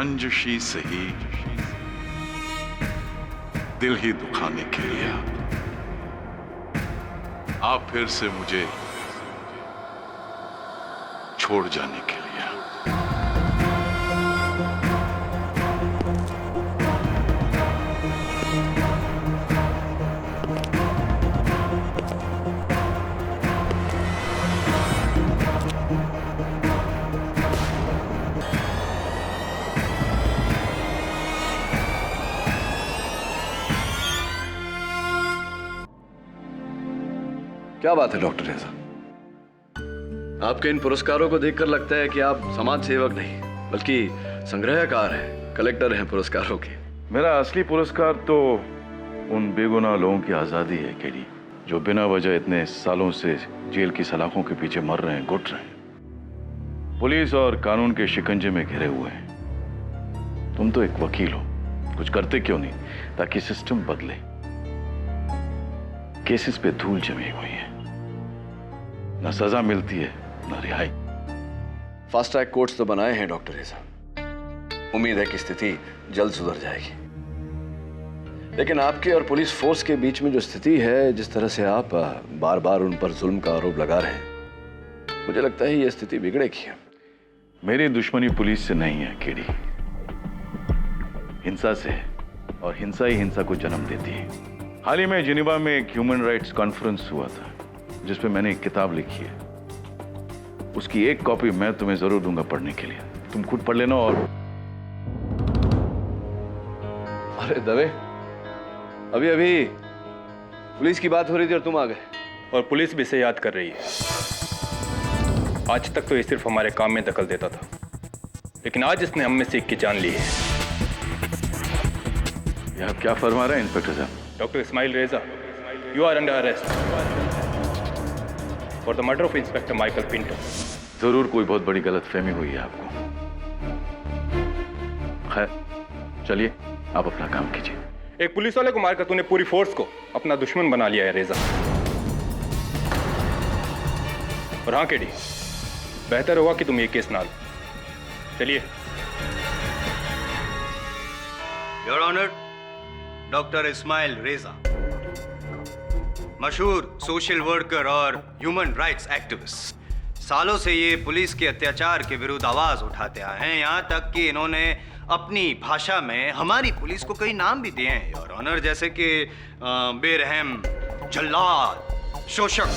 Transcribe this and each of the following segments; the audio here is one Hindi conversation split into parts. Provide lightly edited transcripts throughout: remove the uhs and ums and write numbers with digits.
रंजिशी सही, दिल ही दुखाने के लिए आप फिर से मुझे छोड़ जाने के लिए। क्या बात है डॉक्टर रेजा, आपके इन पुरस्कारों को देखकर लगता है कि आप समाज सेवक नहीं बल्कि संग्रहकार हैं, कलेक्टर हैं पुरस्कारों के। मेरा असली पुरस्कार तो उन बेगुनाह लोगों की आजादी है केडी, जो बिना वजह इतने सालों से जेल की सलाखों के पीछे मर रहे हैं, घुट रहे हैं, पुलिस और कानून के शिकंजे में घिरे हुए हैं। तुम तो एक वकील हो, कुछ करते क्यों नहीं ताकि सिस्टम बदले? केसेस पे धूल जमी हुई है, न सजा मिलती है न रिहाई। फास्ट ट्रैक कोर्ट्स तो बनाए हैं डॉक्टर रेजा, उम्मीद है कि स्थिति जल्द सुधर जाएगी। लेकिन आपके और पुलिस फोर्स के बीच में जो स्थिति है, जिस तरह से आप बार बार उन पर जुल्म का आरोप लगा रहे हैं, मुझे लगता है ये स्थिति बिगड़ेगी। मेरी दुश्मनी पुलिस से नहीं है केडी, हिंसा से है, और हिंसा ही हिंसा को जन्म देती है। हाल ही में जिनेवा में एक ह्यूमन राइट्स कॉन्फ्रेंस हुआ था जिस पे मैंने एक किताब लिखी है, उसकी एक कॉपी मैं तुम्हें जरूर दूंगा पढ़ने के लिए, तुम खुद पढ़ लेना। और अरे दवे, अभी अभी पुलिस की बात हो रही थी और तुम आ गए। और पुलिस भी इसे याद कर रही है। आज तक तो ये सिर्फ हमारे काम में दखल देता था, लेकिन आज इसने हम में से एक की जान ली है। ये आप क्या फरमा रहे हैं इंस्पेक्टर साहब? Dr. Ismail Reza, you are under arrest for the murder of Inspector Michael Pinto. जरूर कोई बहुत बड़ी गलतफहमी हुई है आपको। खैर, चलिए आप अपना काम कीजिए। एक पुलिस वाले को मारकर तूने पूरी फोर्स को अपना दुश्मन बना लिया है रेजा। और हाँ केडी, बेहतर होगा कि तुम ये केस ना लो। चलिए। योर ऑनर, डॉक्टर इस्माइल रेजा, मशहूर सोशल वर्कर और ह्यूमन राइट्स एक्टिविस्ट, सालों से ये पुलिस के अत्याचार के विरुद्ध आवाज उठाते आए हैं। यहाँ तक कि इन्होंने अपनी भाषा में हमारी पुलिस को कई नाम भी दिए हैं योर ऑनर, जैसे कि बेरहम, जल्लाद, शोषक।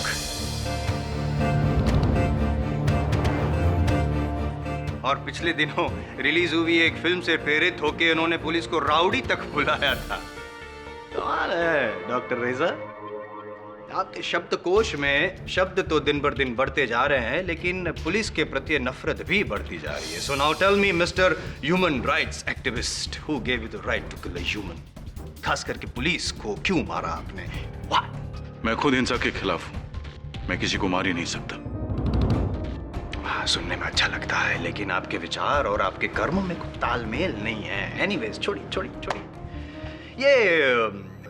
और पिछले दिनों रिलीज हुई एक फिल्म से प्रेरित होकर इन्होंने पुलिस को राउडी तक बुलाया था। कमाल है डॉक्टर रेजा, आपके शब्दकोश में शब्द तो दिन बर दिन बढ़ते जा रहे हैं, लेकिन पुलिस के प्रति नफरत भी बढ़ती जा रही है। So now tell me mister human rights activist, who gave you the right to kill a human? खास करके पुलिस को क्यों मारा आपने? मैं खुद हिंसा के खिलाफ हूँ, मैं किसी को मार ही नहीं सकता। हाँ, सुनने में अच्छा लगता है, लेकिन आपके विचार और आपके कर्मों में कुछ तालमेल नहीं है। एनीवेज, छोड़िए। ये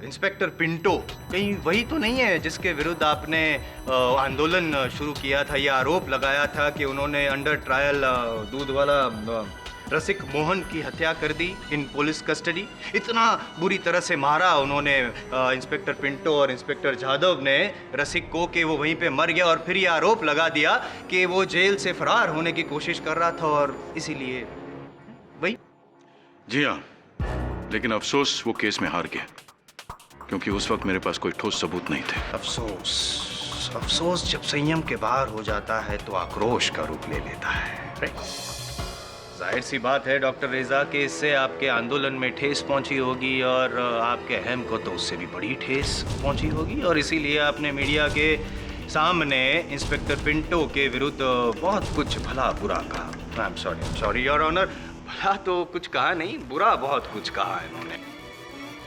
इंस्पेक्टर पिंटो कहीं वही तो नहीं है जिसके विरुद्ध आपने आंदोलन शुरू किया था? यह आरोप लगाया था कि उन्होंने अंडर ट्रायल दूध वाला रसिक मोहन की हत्या कर दी इन पुलिस कस्टडी। इतना बुरी तरह से मारा उन्होंने इंस्पेक्टर पिंटो और इंस्पेक्टर जाधव ने रसिक को कि वो वहीं पे मर गया, और फिर ये आरोप लगा दिया कि वो जेल से फरार होने की कोशिश कर रहा था और इसीलिए वही। जी हाँ, लेकिन अफसोस वो केस में हार गया, क्योंकि उस वक्त मेरे पास कोई ठोस सबूत नहीं थे। अफसोस जब संयम के बाहर हो जाता है तो आक्रोश का रूप ले लेता है। जाहिर सी बात है डॉक्टर रेजा कि इससे आपके आंदोलन में ठेस पहुंची होगी, और आपके अहम को तो उससे भी बड़ी ठेस पहुंची होगी, और इसीलिए आपने मीडिया के सामने इंस्पेक्टर पिंटो के विरुद्ध बहुत कुछ भला बुरा कहा। I am sorry your honour, भला तो कुछ कहा नहीं, बुरा बहुत कुछ कहा है इन्होंने।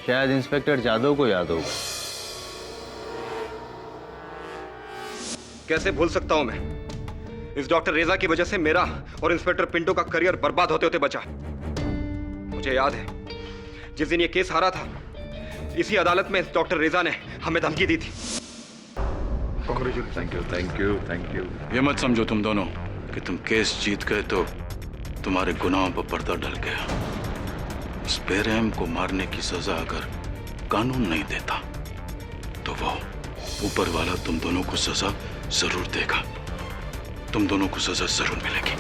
शायद इंस्पेक्टर जाधव को याद होगा। कैसे भूल सकता हूं मैं? इस डॉक्टर रेजा की वजह से मेरा और इंस्पेक्टर पिंटो का करियर बर्बाद होते होते बचा। मुझे याद है जिस दिन ये केस हारा था, इसी अदालत में डॉक्टर रेजा ने हमें धमकी दी थी। Thank you. ये मत समझो तुम दोनों कि तुम केस जीत गए तो तुम्हारे गुनाहों पर पर्दा डल गया। इस बेरहम को मारने की सजा अगर कानून नहीं देता तो वो ऊपर वाला तुम दोनों को सजा जरूर देगा। तुम दोनों को सजा जरूर मिलेगी।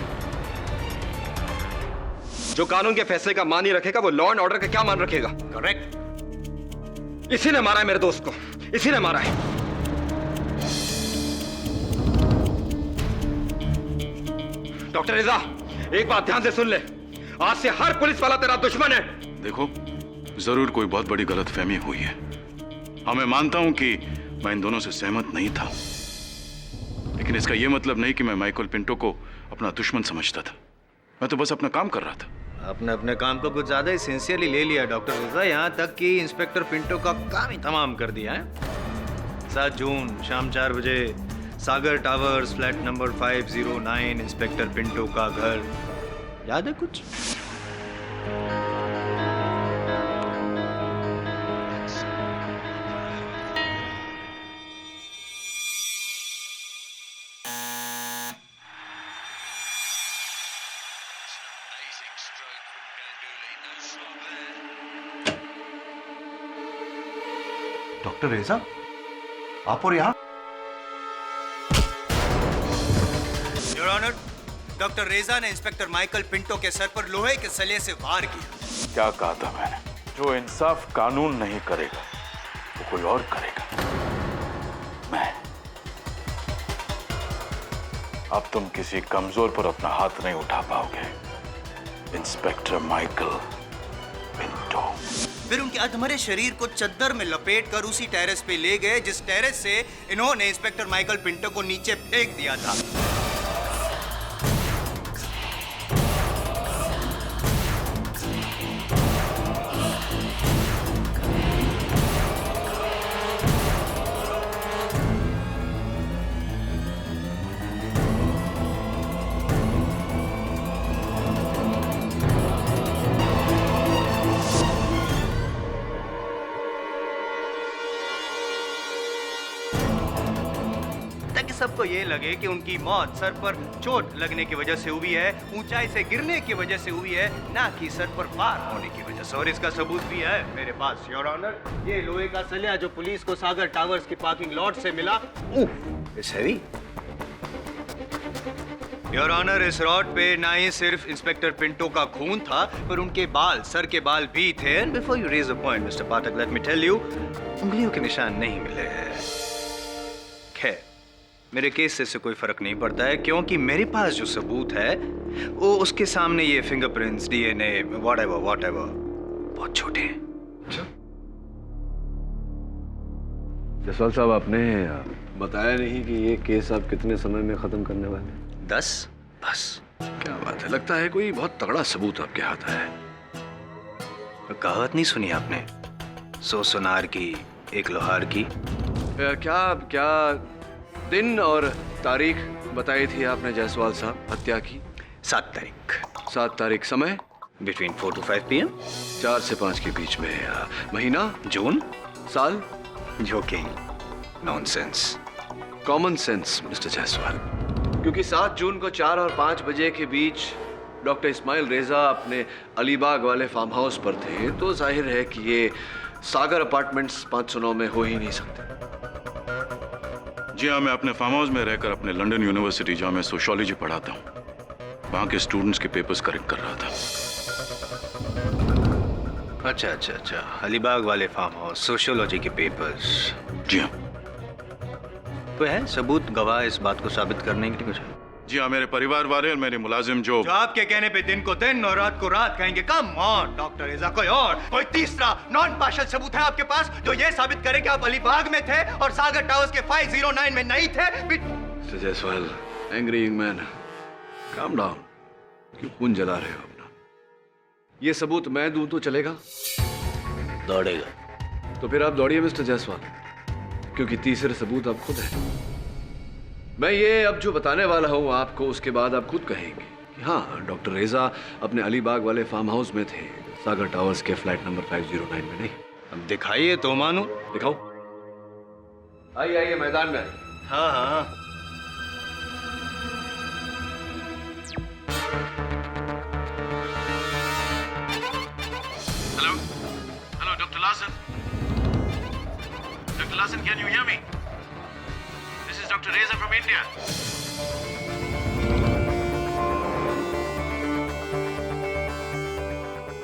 जो कानून के फैसले का मान ही रखेगा वो लॉ एंड ऑर्डर का क्या मान रखेगा? करेक्ट। इसी ने मारा है मेरे दोस्त को, इसी ने मारा है। डॉक्टर रिजा, एक बात ध्यान से सुन ले, आज से हर पुलिस वाला तेरा दुश्मन है। देखो, जरूर कोई बहुत बड़ी गलतफहमी हुई है। हाँ, मैं मानता हूं कि मैं इन दोनों से सहमत नहीं था, लेकिन इसका यह मतलब नहीं कि मैं माइकल पिंटो को अपना दुश्मन समझता था। मैं तो बस अपना काम कर रहा था। आपने अपने काम को कुछ ज्यादा ही सिंसियरली ले लिया डॉक्टर रिजा, यहाँ तक कि इंस्पेक्टर पिंटो का काम ही तमाम कर दिया है। 7 जून शाम 4 बजे Sagar towers flat number 509, inspector Pinto का घर। याद है कुछ? डॉक्टर रेजा, आप और यहाँ? योर ऑनर, डॉक्टर रेजा ने इंस्पेक्टर माइकल पिंटो के सर पर लोहे के सलिए से वार किया। क्या कहा था मैंने? जो इंसाफ कानून नहीं करेगा वो कोई और करेगा। मैं। अब तुम किसी कमजोर पर अपना हाथ नहीं उठा पाओगे, इंस्पेक्टर माइकल पिंटो। फिर उनके अधमरे शरीर को चद्दर में लपेट कर उसी टेरेस पे ले गए जिस टेरेस से इन्होंने इंस्पेक्टर माइकल पिंटो को नीचे फेंक दिया था। सबको ये लगे कि उनकी मौत सर पर चोट लगने की वजह से हुई है, ऊंचाई से गिरने की वजह से हुई है, ना कि सर पर वार होने की वजह से। और इसका सबूत भी है मेरे पास योर ऑनर। ये लोहे का सलिया जो पुलिस को सागर टावर्स की पार्किंग लॉट से मिला, इट्स हेवी योर ऑनर। इस रॉड पे ना ही सिर्फ इंस्पेक्टर पिंटो का खून था, पर उनके बाल, सर के बाल भी थे। And before you raise a point mister Pathak, let me tell you, उंगलियों के निशान नहीं मिले हैं। खैर, मेरे केस से कोई फर्क नहीं पड़ता है, क्योंकि मेरे पास जो सबूत है वो उसके सामने ये फिंगरप्रिंट्स, डीएनए, व्हाटएवर बहुत छोटे हैं। जसवाल साहब, आपने बताया नहीं कि ये केस आप कितने समय में खत्म करने वाले हैं? 10 बस। क्या बात है, लगता है कोई बहुत तगड़ा सबूत आपके हाथ है। कहावत नहीं सुनी आपने, 100 सुनार की एक लोहार की? क्या दिन और तारीख बताई थी आपने जायसवाल साहब हत्या की? 7 तारीख। 7 तारीख, समय? Between 4 to 5 PM। 4 से 5 के बीच में। महीना? जून। साल? Joking, nonsense. Common sense mister Jaiswal, क्योंकि 7 जून को 4 और 5 बजे के बीच डॉक्टर इस्माइल रेजा अपने अलीबाग वाले फार्म हाउस पर थे, तो जाहिर है कि ये सागर अपार्टमेंट्स 509 में हो ही नहीं सकते। जी हाँ, मैं अपने फार्म हाउस में रहकर अपने लंदन यूनिवर्सिटी जहाँ मैं सोशियोलॉजी पढ़ाता हूँ, वहाँ के स्टूडेंट्स के पेपर्स करेक्ट कर रहा था। अच्छा, अलीबाग वाले फार्म हाउस, सोशियोलॉजी के पेपर्स। जी हाँ। तो है सबूत, गवाह इस बात को साबित करने के लिए कुछ है? जी हाँ, मेरे परिवार वाले और मेरे मुलाजिम जो आपके कहने पे दिन को दिन और रात को रात कहेंगे। कम ऑन डॉक्टर रेजा, कोई तीसरा नॉन पार्शियल सबूत है आपके पास जो ये साबित करे कि आप अलीबाग में थे और सागर टावर्स के 509 में नहीं थे? Mister Jaiswal, angry young man, calm down. क्यों खून जला रहे हो अपना? ये सबूत मैं दूं तो चलेगा? दौड़ेगा। तो फिर आप दौड़िए मिस्टर जायसवाल, क्योंकि तीसरे सबूत आप खुद हैं। मैं ये अब जो बताने वाला हूँ आपको, उसके बाद आप खुद कहेंगे कि हाँ, डॉक्टर रेजा अपने अलीबाग वाले फार्म हाउस में थे, सागर टावर्स के फ्लैट नंबर 509 में नहीं। अब दिखाइए तो मानो। दिखाओ। आइए मैदान में। हाँ। Larson. Dr. Larson, can you hear me? This is Dr. Reza from India.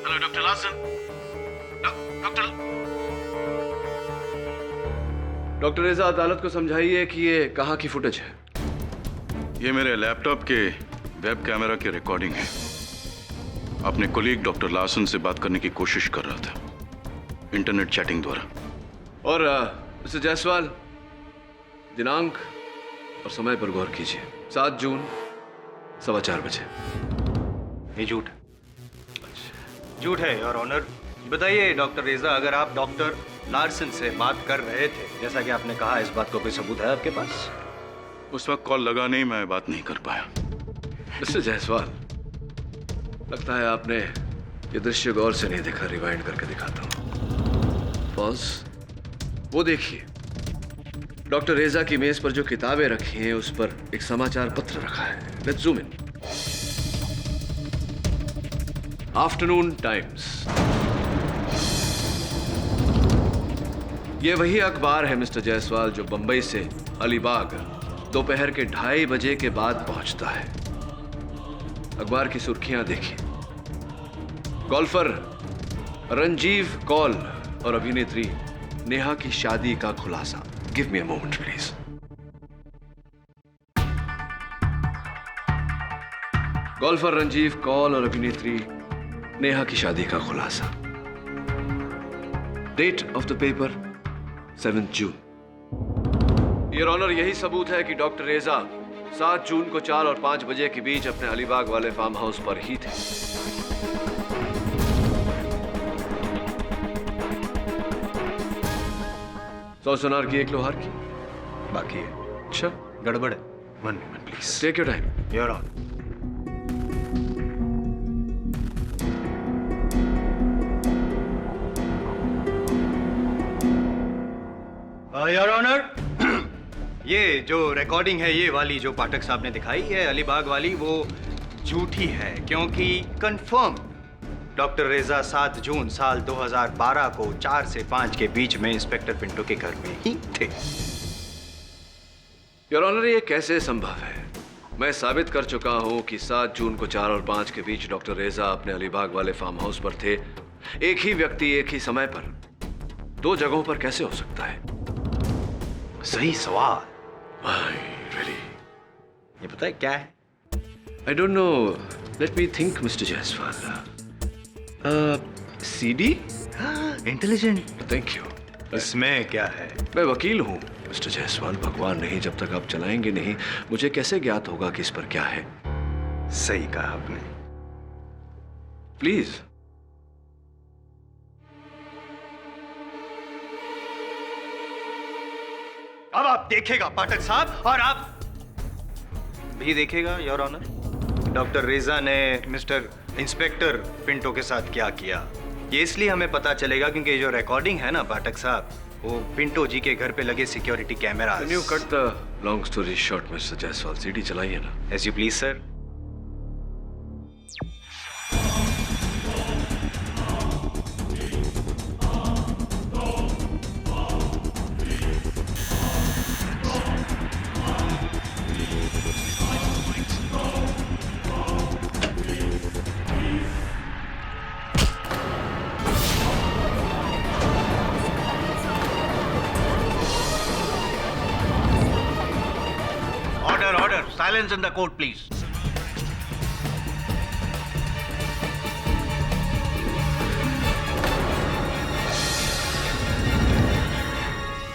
Hello, Dr. Larson. Dr. Doctor रेजा, अदालत को समझाइए कि ये कहाँ की फुटेज है। ये मेरे लैपटॉप के वेब कैमरा की रिकॉर्डिंग है। अपने कोलीग डॉक्टर लार्सन से बात करने की कोशिश कर रहा था इंटरनेट चैटिंग द्वारा। और मिस्टर जायसवाल, दिनांक और समय पर गौर कीजिए। 7 जून 4:15 बजे। ये झूठ है। झूठ है योर ऑनर। बताइए डॉक्टर रेजा, अगर आप डॉक्टर लार्सन से बात कर रहे थे, जैसा कि आपने कहा, इस बात का कोई सबूत है आपके पास? उस वक्त कॉल लगा नहीं, मैं बात नहीं कर पाया। मिस्टर जायसवाल, लगता है आपने ये दृश्य गौर से नहीं देखा। रिवाइंड करके दिखाता हूं। पॉज। वो देखिए, डॉक्टर रेजा की मेज पर जो किताबें रखी हैं उस पर एक समाचार पत्र रखा है। Let's zoom in. Afternoon times. ये वही अखबार है मिस्टर जायसवाल जो बंबई से अलीबाग दोपहर के 2:30 बजे के बाद पहुंचता है। अखबार की सुर्खियां देखिए। गोल्फर रंजीव कौल और अभिनेत्री नेहा की शादी का खुलासा। Give me a moment please. Golfer Ranjeev Kaul और अभिनेत्री नेहा की शादी का खुलासा। Date of the paper 7 June. Your honour, यही सबूत है कि डॉक्टर रेजा 7 जून को 4 और 5 बजे के बीच अपने अलीबाग वाले फार्म हाउस पर ही थे। सौ सोनार की 1 लोहार की बाकी है। अच्छा, गड़बड़ है। 1 minute please. Take your time. Your honour. Your honour, ये जो रिकॉर्डिंग है, ये वाली जो पाठक साहब ने दिखाई है अलीबाग वाली, वो झूठी है, क्योंकि कंफर्म डॉक्टर रेजा 7 जून साल 2012 को 4 से 5 के बीच में इंस्पेक्टर पिंटो के घर में ही थे। योर ऑनर, ये कैसे संभव है? मैं साबित कर चुका हूं कि 7 जून को 4 और 5 के बीच डॉक्टर रेजा अपने अलीबाग वाले फार्म हाउस पर थे। एक ही व्यक्ति एक ही समय पर 2 जगहों पर कैसे हो सकता है? सही सवाल। Really? ये पता है क्या है? I don't know. Let me think, Mr. Jaiswal. CD? Intelligent. Thank you. इसमें क्या है? मैं वकील हूँ मिस्टर जायसवाल। भगवान नहीं, जब तक आप चलाएंगे नहीं, मुझे कैसे ज्ञात होगा कि इस पर क्या है? सही कहा आपने। प्लीज। अब आप देखेगा पाठक साहब, और आप भी देखेगा योर ऑनर, डॉक्टर रेजा ने मिस्टर इंस्पेक्टर पिंटो के साथ क्या किया। ये इसलिए हमें पता चलेगा क्योंकि जो रिकॉर्डिंग है ना पाठक साहब, वो पिंटो जी के घर पे लगे security camera. Can you cut the long story short, mister Jaiswal? CD चलाइए ना। As you please sir. Order. Silence in the court, please.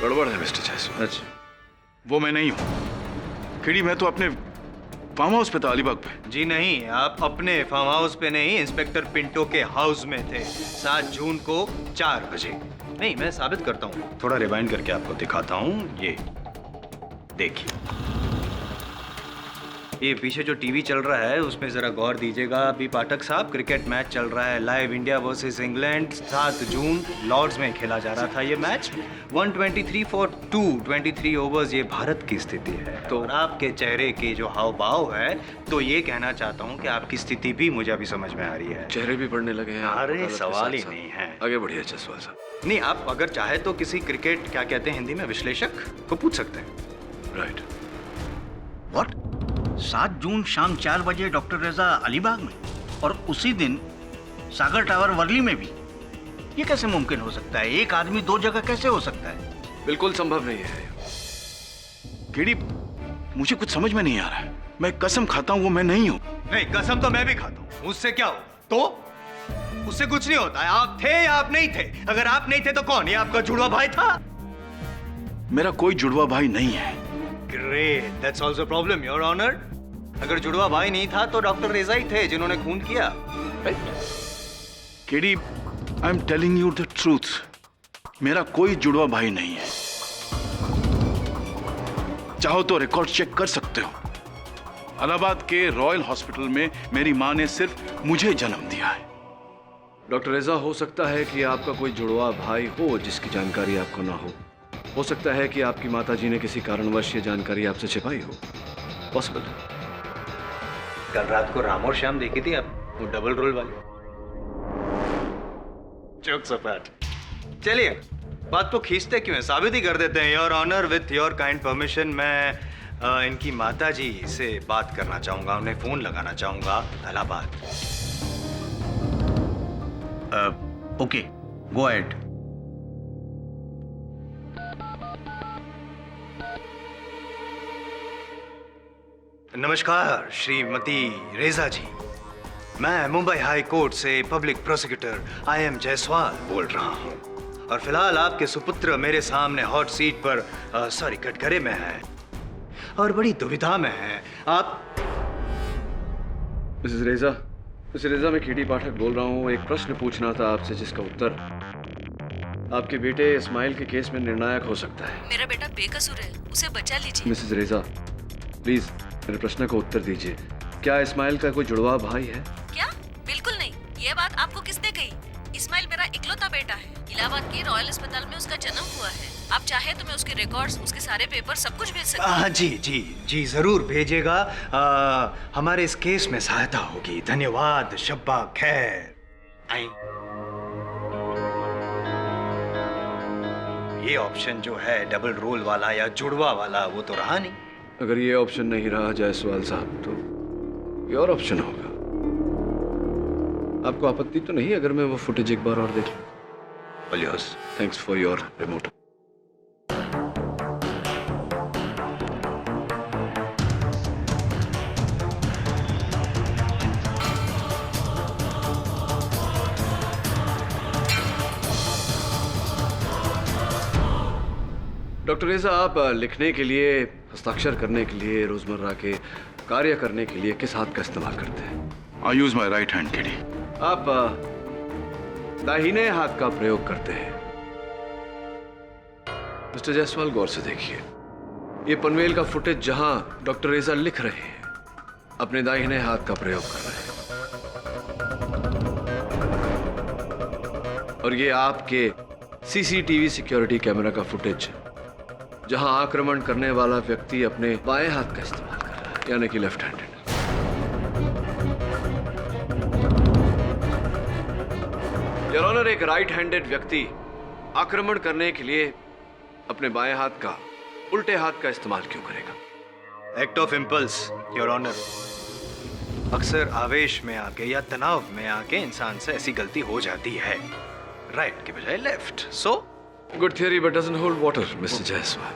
गड़बड़ है मिस्टर जायसवाल। अच्छा, वो मैं नहीं हूँ। खिड़ी, मैं तो अपने फार्म हाउस पे था अलीबाग पे। जी नहीं, आप अपने फार्म हाउस पे नहीं, इंस्पेक्टर पिंटो के हाउस में थे 7 जून को 4 बजे। नहीं, मैं साबित करता हूँ, थोड़ा रिवाइंड करके आपको दिखाता हूँ। ये देखिए। ये पीछे जो टीवी चल रहा है उसमें जरा गौर दीजिएगा अभी पाठक साहब। क्रिकेट मैच चल रहा है लाइव, इंडिया वर्सेस इंग्लैंड। 7 जून लॉर्ड्स में खेला जा रहा था ये मैच। 123 फॉर 2, 23 ओवर्स ये भारत की स्थिति है। तो आपके चेहरे के जो हाव भाव है, तो ये कहना चाहता हूँ कि आपकी स्थिति भी मुझे अभी समझ में आ रही है। चेहरे भी पढ़ने लगे हैं। अरे अदालत के सवाल ही साथ-साथ। नहीं है। आगे बढ़िए जायसवाल साहब। नहीं, आप अगर चाहे तो किसी क्रिकेट क्या कहते हैं हिंदी में विश्लेषक को पूछ सकते हैं। राइट। व्हाट? 7 जून शाम 4 बजे डॉक्टर रेजा अलीबाग में, और उसी दिन सागर टावर वर्ली में भी। ये कैसे मुमकिन हो सकता है? एक आदमी 2 जगह कैसे हो सकता है? बिल्कुल संभव नहीं है। केडी, मुझे कुछ समझ में नहीं आ रहा है। मैं कसम खाता हूँ वो मैं नहीं हूँ। नहीं, कसम तो मैं भी खाता हूँ। उससे क्या हो? तो उससे कुछ नहीं होता है। आप थे या आप नहीं थे? अगर आप नहीं थे तो कौन? ये आपका जुड़वा भाई था? मेरा कोई जुड़वा भाई नहीं है। Great, that's also problem your honour. अगर जुड़वा भाई नहीं था तो डॉक्टर रेजा ही थे जिन्होंने खून किया। KD, I am telling you the truth. मेरा कोई जुड़वा भाई नहीं है। चाहो तो रिकॉर्ड चेक कर सकते हो। इलाहाबाद के रॉयल हॉस्पिटल में मेरी मां ने सिर्फ मुझे जन्म दिया है। डॉक्टर रेजा, हो सकता है कि आपका कोई जुड़वा भाई हो जिसकी जानकारी आपको ना हो सकता है कि आपकी माताजी ने किसी कारणवश ये जानकारी आपसे छिपाई हो। पॉसिबल है। कल रात को राम और श्याम देखी थी आप, वो डबल रोल वाली। जोक्स अपार्ट, चलिए बात को खींचते क्यों है, साबित ही कर देते हैं। Your honour, with your kind permission मैं इनकी माताजी से बात करना चाहूंगा, उन्हें फोन लगाना चाहूंगा इलाहाबाद। Okay, go ahead. नमस्कार श्रीमती रेजा जी, मैं मुंबई हाई कोर्ट से पब्लिक प्रोसिक्यूटर IM जायसवाल बोल रहा हूँ, और फिलहाल आपके सुपुत्र मेरे सामने हॉट सीट पर कटघरे में है और बड़ी दुविधा में है। आप मिसेस रेजा, मैं केडी पाठक बोल रहा हूँ। एक प्रश्न पूछना था आपसे जिसका उत्तर आपके बेटे इस्माइल के केस में निर्णायक हो सकता है। मेरा बेटा बेकसूर है, उसे बचा लीजिए। मिसेस रेजा, प्लीज मेरे प्रश्न का उत्तर दीजिए। क्या इस्माइल का कोई जुड़वा भाई है? क्या? बिल्कुल नहीं। ये बात आपको किसने कही? इस्माइल मेरा इकलौता बेटा है। इलाहाबाद के रॉयल अस्पताल में उसका जन्म हुआ है। आप चाहे तो मैं उसके रिकॉर्ड्स, उसके सारे पेपर सब कुछ भेज सकती हूँ। जी जी जी, जरूर भेजिएगा। हमारे इस केस में सहायता होगी। धन्यवाद। शब्बा खैर। आई, ये ऑप्शन जो है डबल रोल वाला या जुड़वा वाला, वो तो रहा नहीं। अगर ये ऑप्शन नहीं रहा जायसवाल साहब, तो ये और ऑप्शन होगा। आपको आपत्ति तो नहीं अगर मैं वो फुटेज एक बार और देख लूं? Thanks for your remote. Doctor रेजा, आप लिखने के लिए, हस्ताक्षर करने के लिए, रोजमर्रा के कार्य करने के लिए किस हाथ का इस्तेमाल करते हैं? I use my right hand KD. आप दाहिने हाथ का प्रयोग करते हैं। मिस्टर जायसवाल, गौर से देखिए। ये पनवेल का फुटेज जहां डॉक्टर रेजा लिख रहे हैं, अपने दाहिने हाथ का प्रयोग कर रहे हैं। और ये आपके CCTV सिक्योरिटी कैमरा का फुटेज जहां आक्रमण करने वाला व्यक्ति अपने बाएं हाथ का इस्तेमाल कर रहा है, यानी कि लेफ्ट हैंडेड। योर ऑनर, एक राइट हैंडेड व्यक्ति आक्रमण करने के लिए अपने बाएं हाथ का उल्टे हाथ का इस्तेमाल क्यों करेगा? Act of impulse your honour. अक्सर आवेश में आके या तनाव में आके इंसान से ऐसी गलती हो जाती है, राइट के बजाय left. So good theory but doesn't hold water, mister Jaiswal.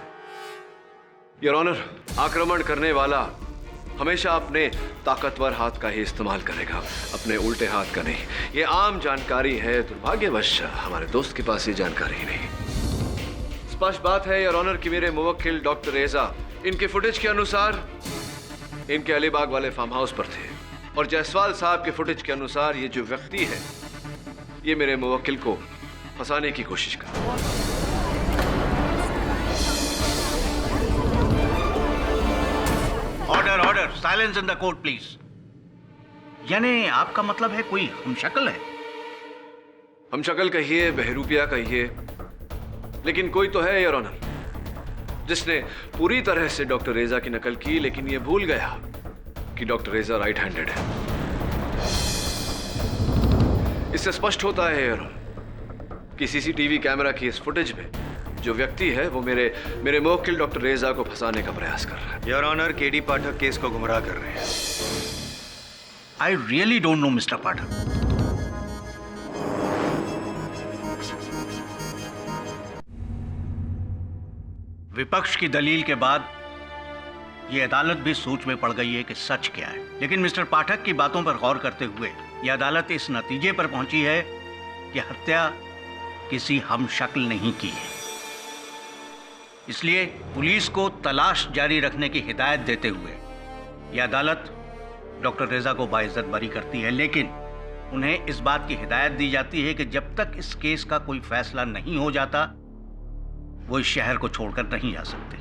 Your honour, आक्रमण करने वाला हमेशा अपने ताकतवर हाथ का ही इस्तेमाल करेगा, अपने उल्टे हाथ का नहीं। ये आम जानकारी है, दुर्भाग्यवश हमारे दोस्त के पास ये जानकारी ही नहीं। स्पष्ट बात है योर ऑनर कि मेरे मुवक्किल डॉक्टर रेजा इनके फुटेज के अनुसार इनके अलीबाग वाले फार्म हाउस पर थे, और जायसवाल साहब के फुटेज के अनुसार ये जो व्यक्ति है, ये मेरे मुवक्किल को फंसाने की कोशिश कर रहा है। Order order, silence in the court please. यानी आपका मतलब है कोई हमशक्ल है? हम शक्ल कहिए, बहरूपिया कहिए, लेकिन कोई तो है योर ऑनर, जिसने पूरी तरह से डॉक्टर रेजा की नकल की, लेकिन ये भूल गया कि डॉक्टर रेजा राइट हैंडेड है। इससे स्पष्ट होता है योर ऑनर कि सीसीटीवी कैमरा की इस फुटेज में जो व्यक्ति है वो मेरे मुवक्किल डॉक्टर रेजा को फंसाने का प्रयास कर रहा है। Your honour, KD Pathak case को गुमराह कर रहे हैं। I really don't know mister Pathak. विपक्ष की दलील के बाद यह अदालत भी सोच में पड़ गई है कि सच क्या है, लेकिन मिस्टर पाठक की बातों पर गौर करते हुए यह अदालत इस नतीजे पर पहुंची है कि हत्या किसी हमशक्ल नहीं की है। इसलिए पुलिस को तलाश जारी रखने की हिदायत देते हुए यह अदालत डॉक्टर रेजा को बाइज्जत बरी करती है, लेकिन उन्हें इस बात की हिदायत दी जाती है कि जब तक इस केस का कोई फैसला नहीं हो जाता वो इस शहर को छोड़कर नहीं जा सकते।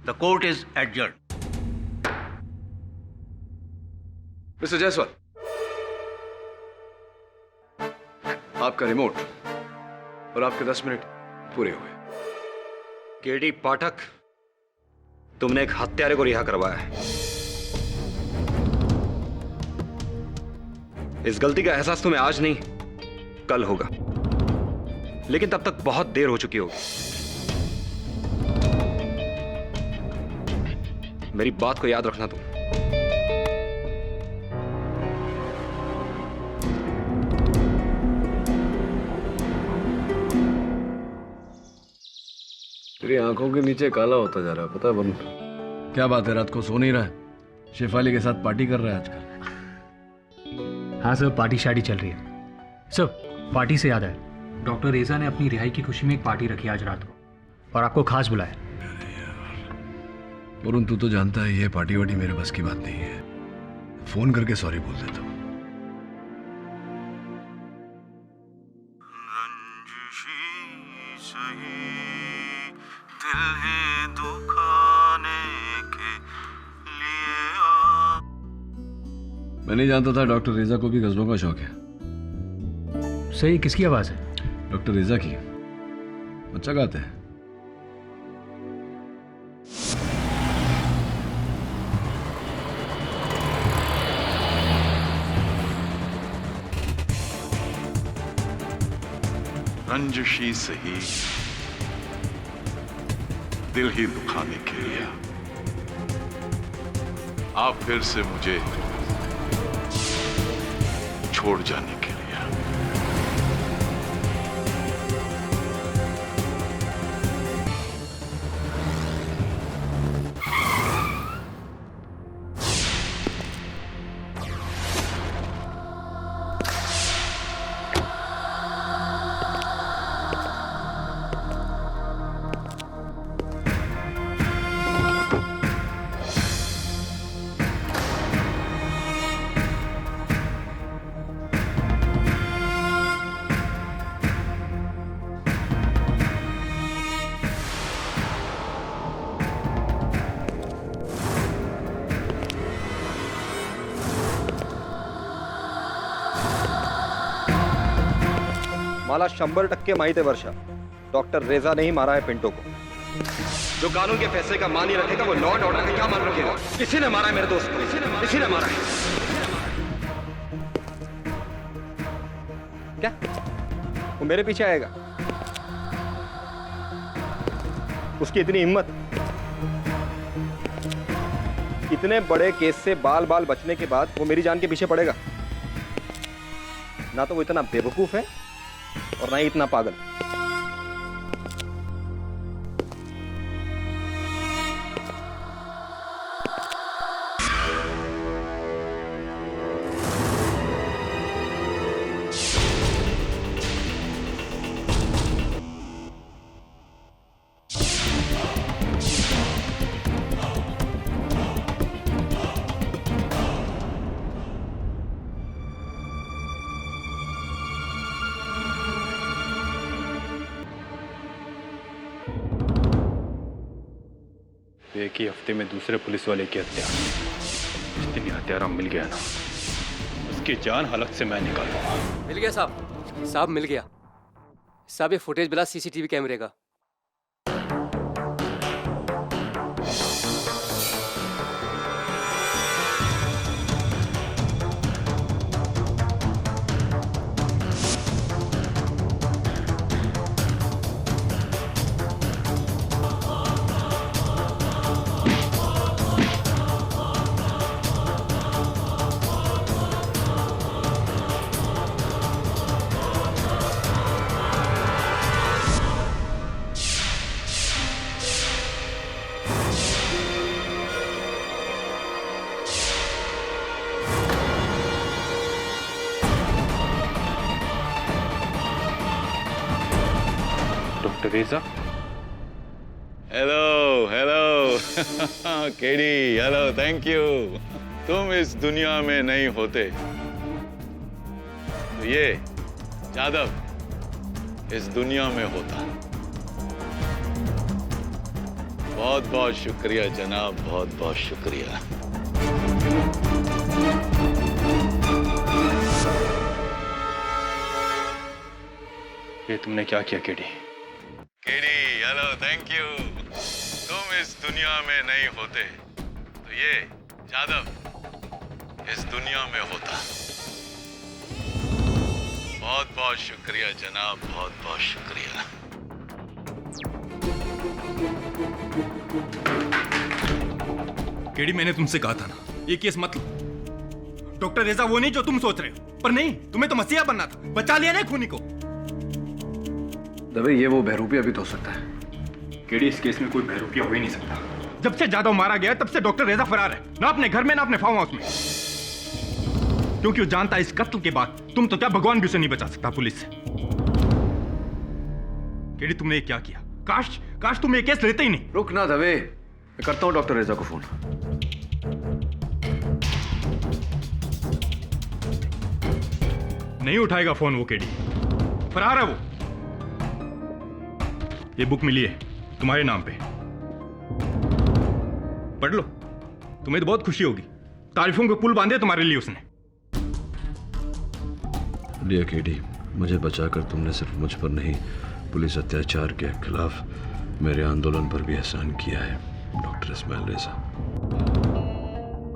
The court is adjourn. Mister Jaiswal, आपका रिमोट और आपके 10 मिनट पूरे हुए। केडी पाठक, तुमने एक हत्यारे को रिहा करवाया है। इस गलती का एहसास तुम्हें आज नहीं कल होगा, लेकिन तब तक बहुत देर हो चुकी होगी। मेरी बात को याद रखना तुम। तेरी आंखों के नीचे काला होता जा रहा है, पता है वरुण? क्या बात है, रात को सो नहीं रहा है? शेफाली के साथ पार्टी कर रहा है आजकल? हाँ सर, पार्टी शादी चल रही है। सर, पार्टी से याद है, डॉक्टर रेजा ने अपनी रिहाई की खुशी में एक पार्टी रखी आज रात को और आपको खास बुलाया। वरुण, तू तो जानता है ये पार्टी वार्टी मेरे बस की बात नहीं है। फोन करके सॉरी बोल देता हूँ। मैं नहीं जानता था डॉक्टर रेजा को भी गजलों का शौक है। सही, किसकी आवाज है? डॉक्टर रेजा की। अच्छा गाते हैं। रंजिशी सही, दिल ही दुखाने के लिए आप फिर से मुझे छोड़ जाने के लिए। मला 100% माहित है वर्षा, डॉक्टर रेजा ने ही मारा है पिंटो को। जो कानून के फैसले का मान ही रखेगा वो लॉ एंड ऑर्डर का क्या मान रखेगा? किसी ने मारा है मेरे दोस्त को, किसी ने मारा है। क्या वो मेरे पीछे आएगा? उसकी इतनी हिम्मत, इतने बड़े केस से बाल बाल बचने के बाद वो मेरी जान के पीछे पड़ेगा? ना तो वो इतना बेवकूफ है और ना ही इतना पागल। तो एक ही हफ्ते में दूसरे पुलिस वाले की हत्या। जिस दिन ये हत्यारा मिल गया ना, उसकी जान हालत से मैं निकालूंगा। मिल गया साहब मिल गया साहब। ये फुटेज मिला सीसीटीवी कैमरे का। डॉक्टर रेजा, hello hello KD, hello, thank you. तुम इस दुनिया में नहीं होते तो ये जादव इस दुनिया में होता। बहुत बहुत शुक्रिया जनाब, बहुत बहुत शुक्रिया। ये तुमने क्या किया KD? KD, hello, thank you. तुम इस दुनिया में नहीं होते तो ये जादव इस दुनिया में होता। बहुत बहुत शुक्रिया जनाब, बहुत बहुत शुक्रिया। केडी, मैंने तुमसे कहा था ना, ये केस मत लो। डॉक्टर रेजा वो नहीं जो तुम सोच रहे हो, पर नहीं, तुम्हें तो मसीहा बनना था। बचा लिया ना खूनी को। दबे, ये वो बहरूपिया भी तो हो सकता है। केडी, इस केस में कोई बहरूपिया हो ही नहीं सकता। जब से जादव मारा गया तब से डॉक्टर रेजा फरार है, ना अपने घर में ना अपने फार्म हाउस में। क्योंकि वो जानता है इस कत्ल के बाद तुम तो क्या भगवान भी उसे नहीं बचा सकता पुलिस से। केडी, तुमने ये क्या किया? काश तुम ये केस लेते ही नहीं। रुक ना दबे, मैं करता हूं डॉक्टर रेजा को फोन। नहीं उठाएगा फोन वो केडी, फरार है वो। ये बुक मिली है तुम्हारे नाम पे, पढ़ लो, तुम्हें तो बहुत खुशी होगी। तारीफों के पुल बांधे तुम्हारे लिए उसने। डियर केडी, मुझे बचाकर तुमने सिर्फ मुझ पर नहीं, पुलिस अत्याचार के खिलाफ मेरे आंदोलन पर भी एहसान किया है, डॉक्टर इस्माइल रेजा।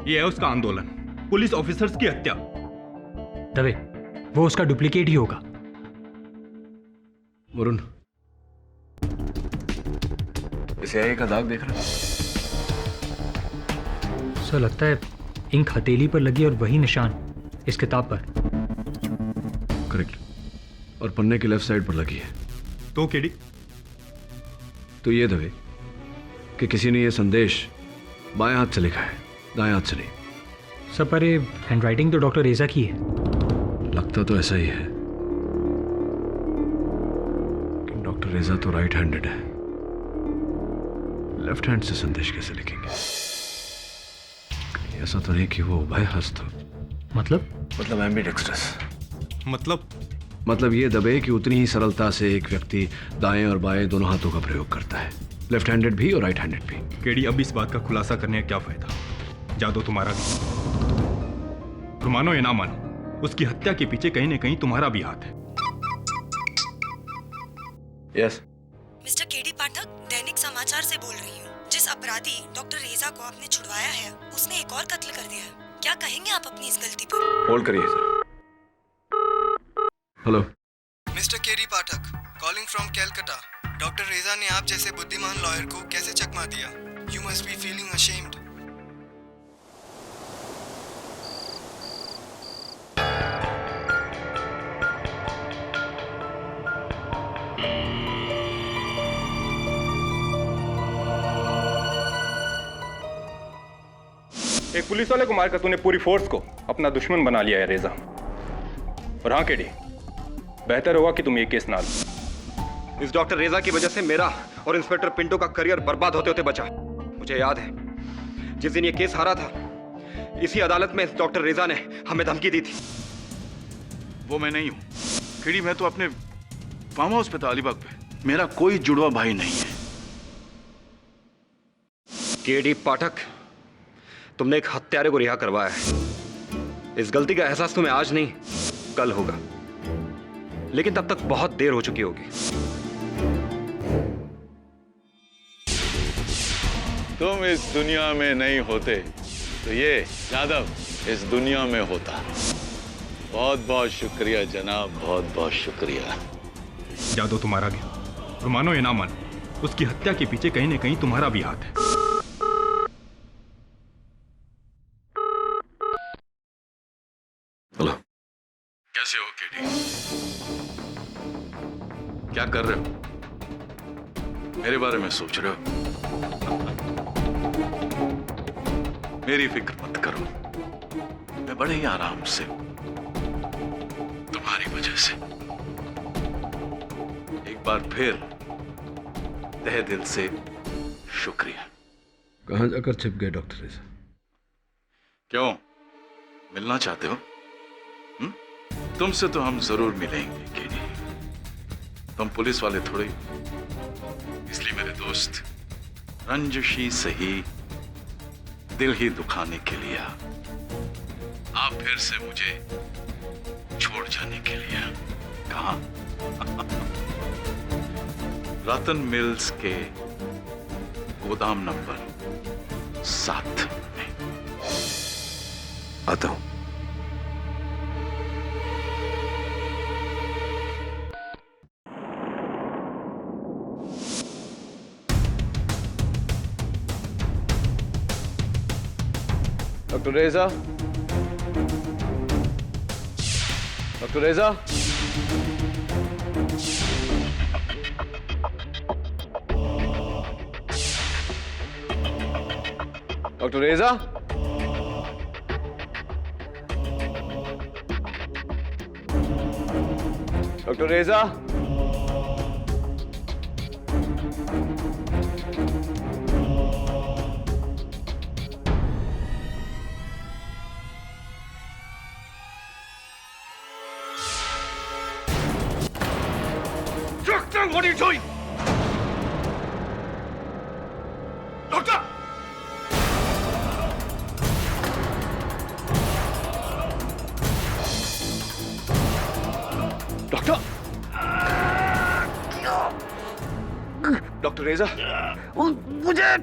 ये है उसका आंदोलन, पुलिस ऑफिसर्स की हत्या। दवे, वो उसका डुप्लीकेट ही होगा। वरुण, इसे आई का दाग देख रहा है? सर लगता है इंक हथेली पर लगी और वही निशान इस किताब पर। करेक्ट, और पन्ने के लेफ्ट साइड पर लगी है। तो केडी, तो ये दवे कि किसी ने ये संदेश बाएं हाथ से लिखा है, दाएं हाथ से नहीं। सर पर ये हैंडराइटिंग तो डॉक्टर रेजा की है। लगता तो ऐसा ही है, कि डॉक्टर रेजा तो राइट हैंडेड है, लेफ्ट हैंड से संदेश कैसे लिखेंगे? कहीं ऐसा तो नहीं कि वो उभय हस्त हो? मतलब एम्बिडेक्स्ट्रस। मतलब ये दबे कि उतनी ही सरलता से एक व्यक्ति दाएं और बाएं दोनों हाथों का प्रयोग करता है, लेफ्ट हैंडेड भी और राइट हैंडेड भी। केडी, अब इस बात का खुलासा करने का क्या फायदा? जादू तुम्हारा भी, तो मानो या ना मानो, उसकी हत्या के पीछे कहीं ना कहीं तुम्हारा भी हाथ है। यस। मिस्टर केडी पाठक, दैनिक समाचार से बोल रही हूँ। जिस अपराधी डॉक्टर रेजा को आपने छुड़वाया है, उसने एक और कत्ल कर दिया है। क्या कहेंगे आप अपनी इस गलती पर? होल्ड करिए sir. Hello mister KD Pathak, calling from Calcutta. Doctor रेजा ने आप जैसे बुद्धिमान लॉयर को कैसे चकमा दिया? You must be feeling ashamed. एक पुलिस वाले को मारकर तूने पूरी फोर्स को अपना दुश्मन बना लिया है रेजा। और हाँ केडी, बेहतर होगा कि तुम ये केस ना लो। इस डॉक्टर रेजा की वजह से मेरा और इंस्पेक्टर पिंटो का करियर बर्बाद होते होते बचा। मुझे याद है जिस दिन ये केस हारा था, इसी अदालत में डॉक्टर रेजा ने हमें धमकी दी थी। वो मैं नहीं हूं केडी, मैं तो अपने फार्म हाउस पे था अलीबाग पे। मेरा कोई जुड़वा भाई नहीं है। केडी पाठक, तुमने एक हत्यारे को रिहा करवाया है। इस गलती का एहसास तुम्हें आज नहीं, कल होगा, लेकिन तब तक बहुत देर हो चुकी होगी। तुम इस दुनिया में नहीं होते तो ये यादव इस दुनिया में होता। बहुत बहुत शुक्रिया जनाब, बहुत बहुत शुक्रिया। जादव तुम्हारा गया, और मानो या ना मानो, उसकी हत्या के पीछे कहीं न कहीं तुम्हारा भी हाथ है। हेलो, कैसे हो केडी? क्या कर रहे हो? मेरे बारे में सोच रहे हो? मेरी फिक्र मत करो, मैं बड़े ही आराम से, तुम्हारी वजह से। एक बार फिर तहे दिल से शुक्रिया। कहां जाकर छिप गए डॉक्टर रेजा? क्यों, मिलना चाहते हो? तुमसे तो हम जरूर मिलेंगे केडी। तुम पुलिस वाले थोड़े, इसलिए मेरे दोस्त, रंजिशी सही, दिल ही दुखाने के लिए आप फिर से मुझे छोड़ जाने के लिए कहा। रतन मिल्स के गोदाम नंबर 7 में आता हूं। डॉक्टर रेजा, डॉक्टर रेजा, डॉक्टर रेजा, डॉक्टर रेजा, What are you doing? Doctor! Doctor, doctor रेजा, मुझे,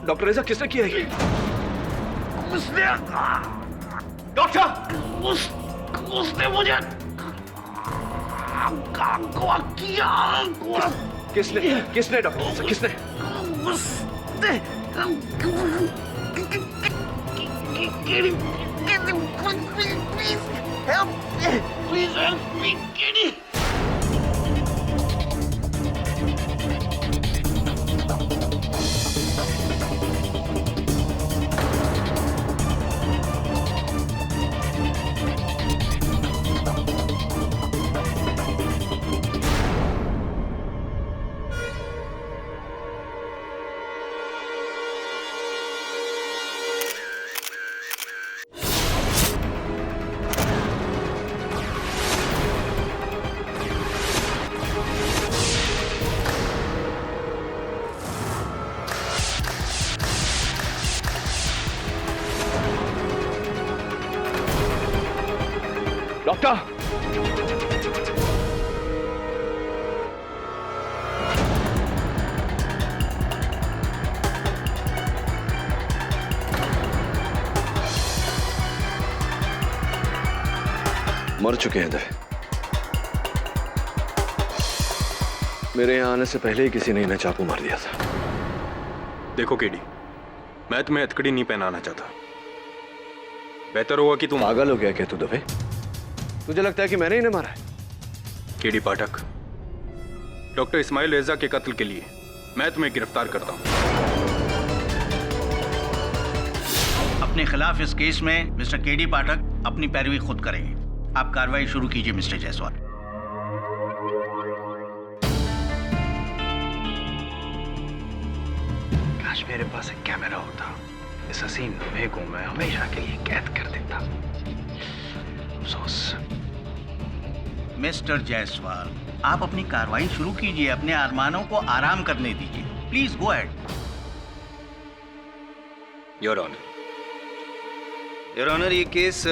डॉक्टर रेजा किसने किया ये? उसने, डॉक्टर, उसने मुझे किसने, किसने डॉक्टर, किसने? Please help me, Kitty. Doctor, मर चुके हैं दे। मेरे यहां आने से पहले ही किसी ने इन्हें चाकू मार दिया था। देखो केडी, मैं तुम्हें हथकड़ी नहीं पहनाना चाहता। बेहतर होगा कि तुम पागल हो गया क्या तू दवे? तुझे लगता है कि मैंने इन्हें मारा है? केडी पाठक, डॉक्टर इस्माइल रेजा के कत्ल के लिए मैं तुम्हें गिरफ्तार करता हूं। अपने खिलाफ इस केस में मिस्टर केडी पाठक अपनी पैरवी खुद करेंगे। आप कार्रवाई शुरू कीजिए मिस्टर जायसवाल। काश मेरे पास एक कैमरा होता, इस हसीन लम्हे को मैं हमेशा के लिए कैद कर देता। अफसोस। मिस्टर जायसवाल, आप अपनी कार्रवाई शुरू कीजिए। अपने अरमानों को आराम करने दीजिए। Please go ahead. Your honour, ये केस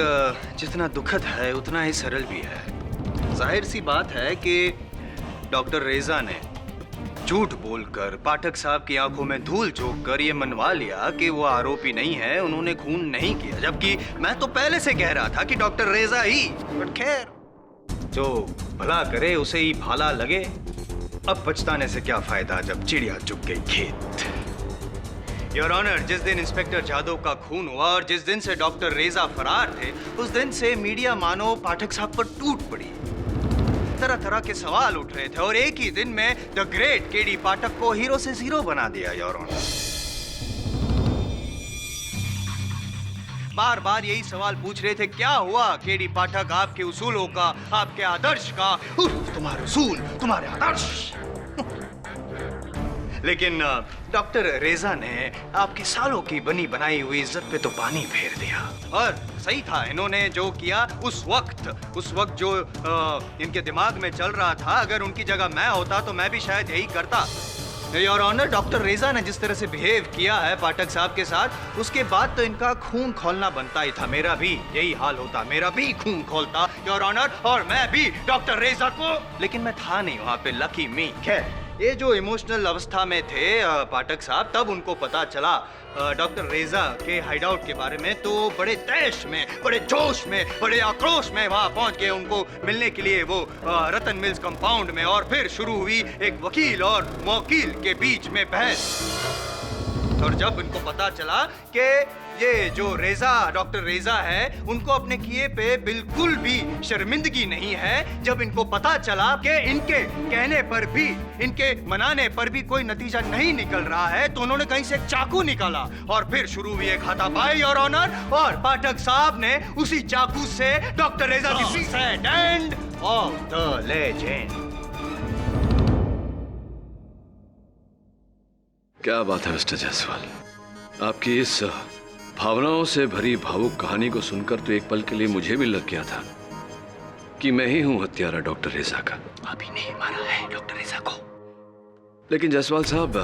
जितना दुखद है उतना ही सरल भी है। जाहिर सी बात है कि डॉक्टर रेजा ने झूठ बोलकर पाठक साहब की आंखों में धूल झोंक कर ये मनवा लिया कि वो आरोपी नहीं है, उन्होंने खून नहीं किया, जबकि मैं तो पहले से कह रहा था कि डॉक्टर रेजा ही। बट खैर, जो भला करे उसे ही भाला लगे। अब पछताने से क्या फायदा जब चिड़िया चुग गई खेत। योर ऑनर, जिस दिन इंस्पेक्टर जादव का खून हुआ और जिस दिन से डॉक्टर रेजा फरार थे, उस दिन से मीडिया मानो पाठक साहब पर टूट पड़ी। तरह तरह के सवाल उठ रहे थे और एक ही दिन में द ग्रेट केडी पाठक को हीरो से जीरो बना दिया। योर ऑनर, बार बार यही सवाल पूछ रहे थे, क्या हुआ केडी पाठक, आपके उसूलों का, आपके आदर्श का? तुम्हारे उसूल, तुम्हारे आदर्श। लेकिन डॉक्टर रेजा ने आपकी सालों की बनी बनाई हुई इज्जत पे तो पानी फेर दिया। और सही था इन्होंने जो किया उस वक्त जो इनके दिमाग में चल रहा था, अगर उनकी जगह मैं होता तो मैं भी शायद यही करता। योर ऑनर, डॉक्टर रेजा ने जिस तरह से बिहेव किया है पाठक साहब के साथ, उसके बाद तो इनका खून खोलना बनता ही था। मेरा भी यही हाल होता, मेरा भी खून खोलता योर ऑनर, और मैं भी डॉक्टर रेजा को। लेकिन मैं था नहीं वहां पे, लकी मी। खैर, ये जो इमोशनल अवस्था में थे पाठक साहब, तब उनको पता चला डॉक्टर रेजा के हाइडआउट के बारे में, तो बड़े तैश में, बड़े जोश में, बड़े आक्रोश में वहां पहुंच गए उनको मिलने के लिए वो रतन मिल्स कंपाउंड में। और फिर शुरू हुई एक वकील और मौकील के बीच में बहस। और जब इनको पता चला कि ये जो डॉक्टर रेजा है, उनको अपने किए पे बिल्कुल भी शर्मिंदगी नहीं है, जब इनको पता चला कि इनके कहने पर भी, इनके मनाने पर भी कोई नतीजा नहीं निकल रहा है, तो उन्होंने कहीं से एक चाकू निकाला और फिर शुरू हुई एक हाथापाई योर ऑनर। और पाठक साहब ने उसी चाकू से डॉक्टर रेजा की set end of the legend. क्या बात है मिस्टर जायसवाल, आपकी इस भावनाओं से भरी भावुक कहानी को सुनकर तो एक पल के लिए मुझे भी लग गया था कि मैं ही हूं हत्यारा डॉक्टर रेजा का। अभी नहीं मारा है डॉक्टर रेजा को। लेकिन जायसवाल साहब,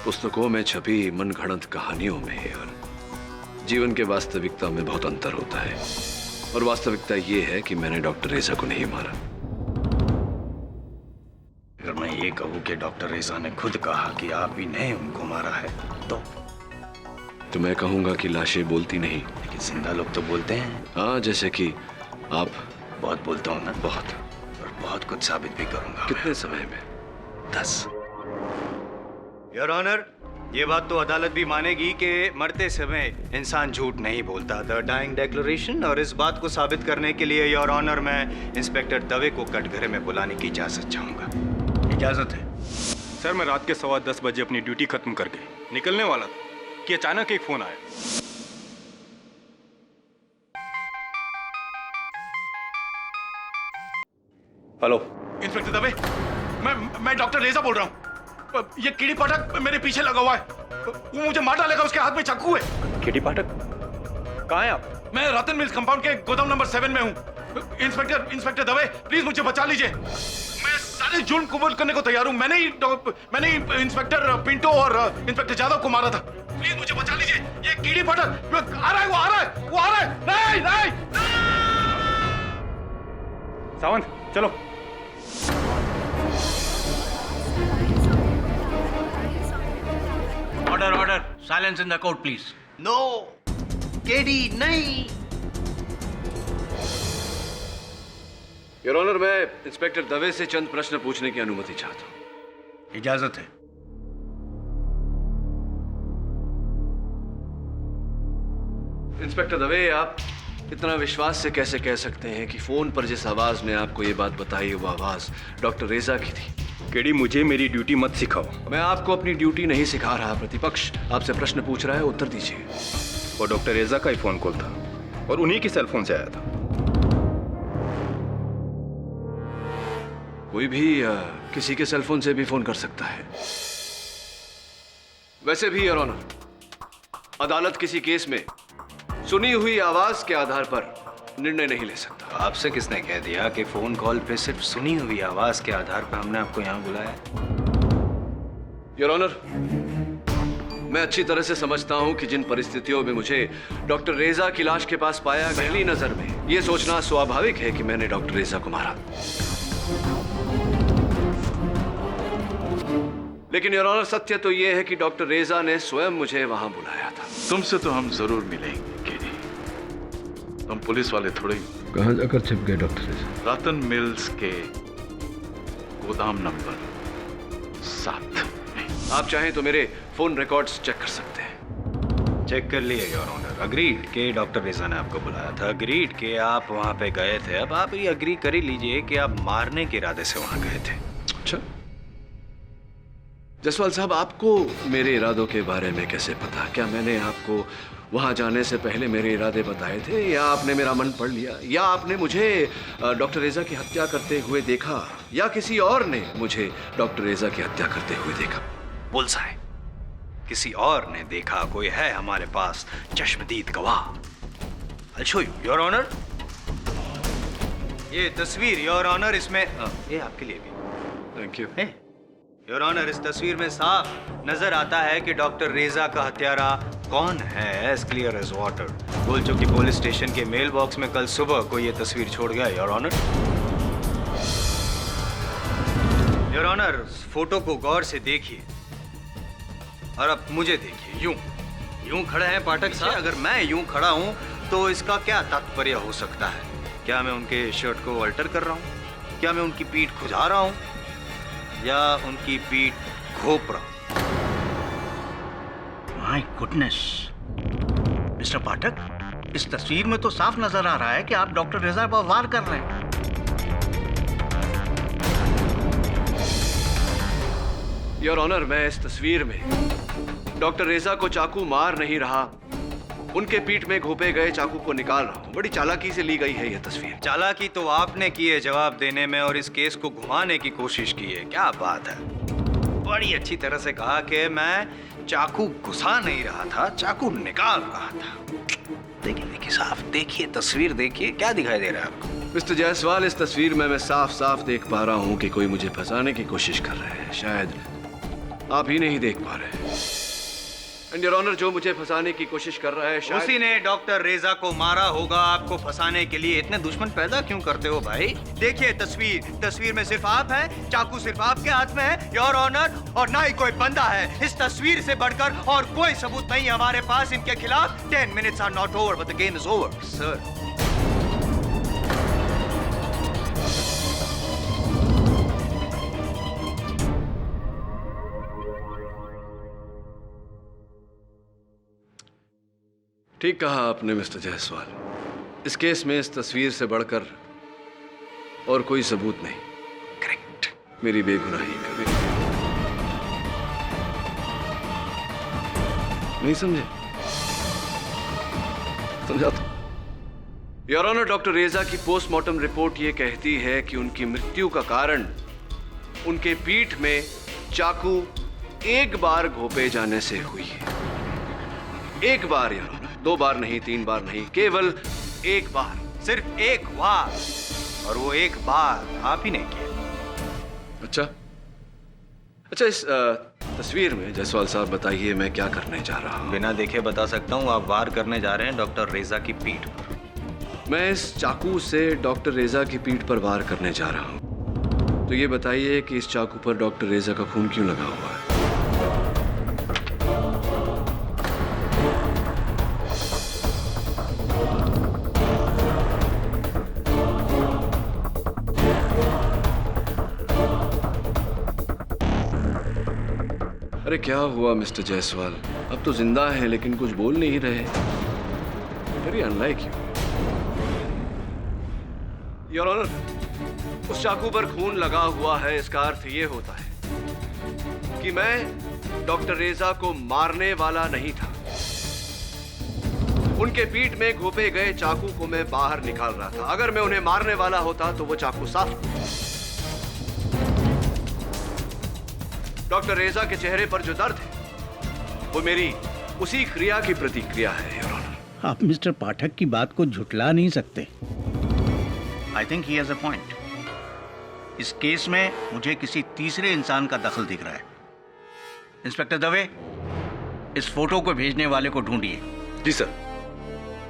पुस्तकों में छपी मनगढ़ंत कहानियों में और जीवन के वास्तविकता में बहुत अंतर होता है। और वास्तविकता ये है कि मैंने डॉक्टर रेजा को नहीं मारा। अगर मैं ये कहूं कि डॉक्टर रेजा ने खुद कहा कि आप ही ने उनको मारा है, तो मैं कहूंगा कि लाशें बोलती नहीं, लेकिन जिंदा लोग तो बोलते हैं। हाँ, जैसे कि आप। बहुत बोलता हूँ ना, बहुत, और बहुत कुछ साबित भी करूंगा। कितने समय में? 10। योर ऑनर, ये बात तो अदालत भी मानेगी कि मरते समय इंसान झूठ नहीं बोलता, द डाइंग डिक्लेरेशन। और इस बात को साबित करने के लिए योर ऑनर, मैं इंस्पेक्टर दवे को कटघरे में बुलाने की इजाजत चाहूंगा। इजाजत है सर। मैं रात के 10:15 बजे अपनी ड्यूटी खत्म करके निकलने वाला था कि अचानक एक फोन आया। हेलो इंस्पेक्टर दवे, मैं डॉक्टर रेजा बोल रहा हूँ। ये कीड़ी पाठक मेरे पीछे लगा हुआ है, वो मुझे मार डालेगा, उसके हाथ में चाकू है। कीड़ी पाठक कहाँ हैं आप? मैं रतन मिल्स कंपाउंड के गोदाम नंबर 7 में हूँ। इंस्पेक्टर दवे, प्लीज मुझे बचा लीजिए। मैं सारे जुर्म कबूल करने को तैयार हूँ। मैंने ही इंस्पेक्टर पिंटो और इंस्पेक्टर जादव को मारा था। प्लीज मुझे बचा लीजिए। ये कीड़ी पाठक आ रहा है, वो आ रहा है। नहीं। सावंत, चलो। Order, silence in the court please. No, KD नहीं। योर ऑनर, मैं इंस्पेक्टर दवे से चंद प्रश्न पूछने की अनुमति चाहता हूं। इजाजत है। इंस्पेक्टर दवे, आप इतना विश्वास से कैसे कह सकते हैं कि फोन पर जिस आवाज ने आपको ये बात बताई वो आवाज डॉक्टर रेजा की थी? केडी, मुझे मेरी ड्यूटी मत सिखाओ। मैं आपको अपनी ड्यूटी नहीं सिखा रहा। प्रतिपक्ष आपसे प्रश्न पूछ रहा है, उत्तर दीजिए। वो डॉक्टर रेजा का ही फोन कॉल था और उन्हीं के सेल फोन से आया था। कोई भी किसी के सेल फोन से भी फोन कर सकता है। वैसे भी योर ऑनर, अदालत किसी केस में सुनी हुई आवाज के आधार पर निर्णय नहीं ले सकता। आपसे किसने कह दिया कि फोन कॉल पे सिर्फ सुनी हुई आवाज के आधार पर हमने आपको यहाँ बुलाया? योर ऑनर, मैं अच्छी तरह से समझता हूं कि जिन परिस्थितियों में मुझे डॉक्टर रेजा की लाश के पास पाया, पहली नजर में यह सोचना स्वाभाविक है कि मैंने डॉक्टर रेजा को मारा। लेकिन योर ऑनर, सत्य तो यह है कि डॉक्टर रेजा ने स्वयं मुझे वहां बुलाया था। तुमसे तो हम जरूर मिलेंगे केडी, हम पुलिस वाले थोड़े ही। कहां जाकर छिप गए डॉक्टर रेजा? रतन मिल्स के गोदाम नंबर 7। आप चाहें तो मेरे फोन रिकॉर्ड्स चेक कर सकते हैं। चेक कर लिए योर ऑनर। अग्रीड के डॉक्टर रेजा ने आपको बुलाया था, अग्रीड के आप वहां पे गए थे। अब आप ये अग्री कर ही लीजिए कि आप मारने के इरादे से वहां गए थे। अच्छा जसवाल साहब, आपको मेरे इरादों के बारे में कैसे पता? क्या मैंने आपको वहां जाने से पहले मेरे इरादे बताए थे, या आपने मेरा मन पढ़ लिया, या आपने मुझे डॉक्टर रेजा की हत्या करते हुए देखा, या किसी और ने मुझे डॉक्टर रेजा की हत्या करते हुए देखा? बुल्सआई, किसी और ने देखा? कोई है हमारे पास चश्मदीद गवाह? I'll show you, your honour. ये तस्वीर योर ऑनर, इसमें ये आपके लिए भी। Thank you. योर ऑनर, इस तस्वीर में साफ नजर आता है कि डॉक्टर रेजा का हत्यारा कौन है, एज क्लियर एज वाटर। बोल चुकी पुलिस स्टेशन के मेल बॉक्स में कल सुबह को ये तस्वीर छोड़ गया your honour. Your honour, photo को गौर से देखिए और अब मुझे देखिए। यूं खड़े हैं पाठक साहब। अगर मैं यूं खड़ा हूं तो इसका क्या तात्पर्य हो सकता है? क्या मैं उनके शर्ट को अल्टर कर रहा हूं? क्या मैं उनकी पीठ खुजा रहा हूं या उनकी पीठ घोप रहा हूं? माय गुडनेस मिस्टर पाठक, इस तस्वीर में तो साफ नजर आ रहा है कि आप डॉक्टर रेजा पर वार कर रहे हैं। योर ऑनर, मैं इस तस्वीर में डॉक्टर रेजा को चाकू मार नहीं रहा, उनके पीठ में घोपे गए चाकू को निकाल रहा हूं। बड़ी चालाकी से ली गई है यह तस्वीर। चालाकी तो आपने की है जवाब देने में और इस केस को घुमाने की कोशिश की है। क्या बात है, बड़ी अच्छी तरह से कहा कि मैं चाकू घुसा नहीं रहा था, चाकू निकाल रहा था। देखिए साफ देखिए, तस्वीर देखिए, क्या दिखाई दे रहा है आपको? मिस्टर जायसवाल, इस तस्वीर में मैं साफ साफ देख पा रहा हूं कि कोई मुझे फंसाने की कोशिश कर रहे हैं। शायद आप ही नहीं देख पा रहे। एंड योर ऑनर, जो मुझे फंसाने की कोशिश कर रहा है शायद उसी ने डॉक्टर रेजा को मारा होगा आपको फंसाने के लिए। इतने दुश्मन पैदा क्यों करते हो भाई? देखिए तस्वीर में सिर्फ आप हैं, चाकू सिर्फ आपके हाथ में है योर ऑनर, और ना ही कोई बंदा है। इस तस्वीर से बढ़कर और कोई सबूत नहीं हमारे पास इनके खिलाफ। 10 minutes are not over but the game is over, sir. ठीक कहा आपने मिस्टर जायसवाल। इस केस में इस तस्वीर से बढ़कर और कोई सबूत नहीं। करेक्ट, मेरी बेगुनाही कभी नहीं समझे? समझा तो। योर ऑनर, डॉक्टर रेजा की पोस्टमार्टम रिपोर्ट ये कहती है कि उनकी मृत्यु का कारण उनके पीठ में चाकू एक बार घोपे जाने से हुई है। एक बार योर ऑनर, 2 बार नहीं, 3 बार नहीं, केवल एक बार, सिर्फ एक बार, और वो एक बार आप ही ने किया। अच्छा इस तस्वीर में जायसवाल साहब बताइए मैं क्या करने जा रहा हूँ? बिना देखे बता सकता हूँ, आप वार करने जा रहे हैं डॉक्टर रेजा की पीठ पर। मैं इस चाकू से डॉक्टर रेजा की पीठ पर वार करने जा रहा हूँ। तो ये बताइए कि इस चाकू पर डॉक्टर रेजा का खून क्यों लगा हुआ है? अरे क्या हुआ मिस्टर जायसवाल? अब तो जिंदा हैं लेकिन कुछ बोल नहीं रहे। Very unlike you. Your honour, उस चाकू पर खून लगा हुआ है, इसका अर्थ ये होता है कि मैं डॉक्टर रेजा को मारने वाला नहीं था। उनके पीठ में घोपे गए चाकू को मैं बाहर निकाल रहा था। अगर मैं उन्हें मारने वाला होता तो वो चाकू साफ। डॉक्टर रेजा के चेहरे पर जो दर्द है वो मेरी उसी क्रिया की प्रतिक्रिया है योर ऑनर। आप मिस्टर पाठक की बात को झुठला नहीं सकते। I think he has a point. इस केस में मुझे किसी तीसरे इंसान का दखल दिख रहा है। इंस्पेक्टर दवे, इस फोटो को भेजने वाले को ढूंढिए। जी सर।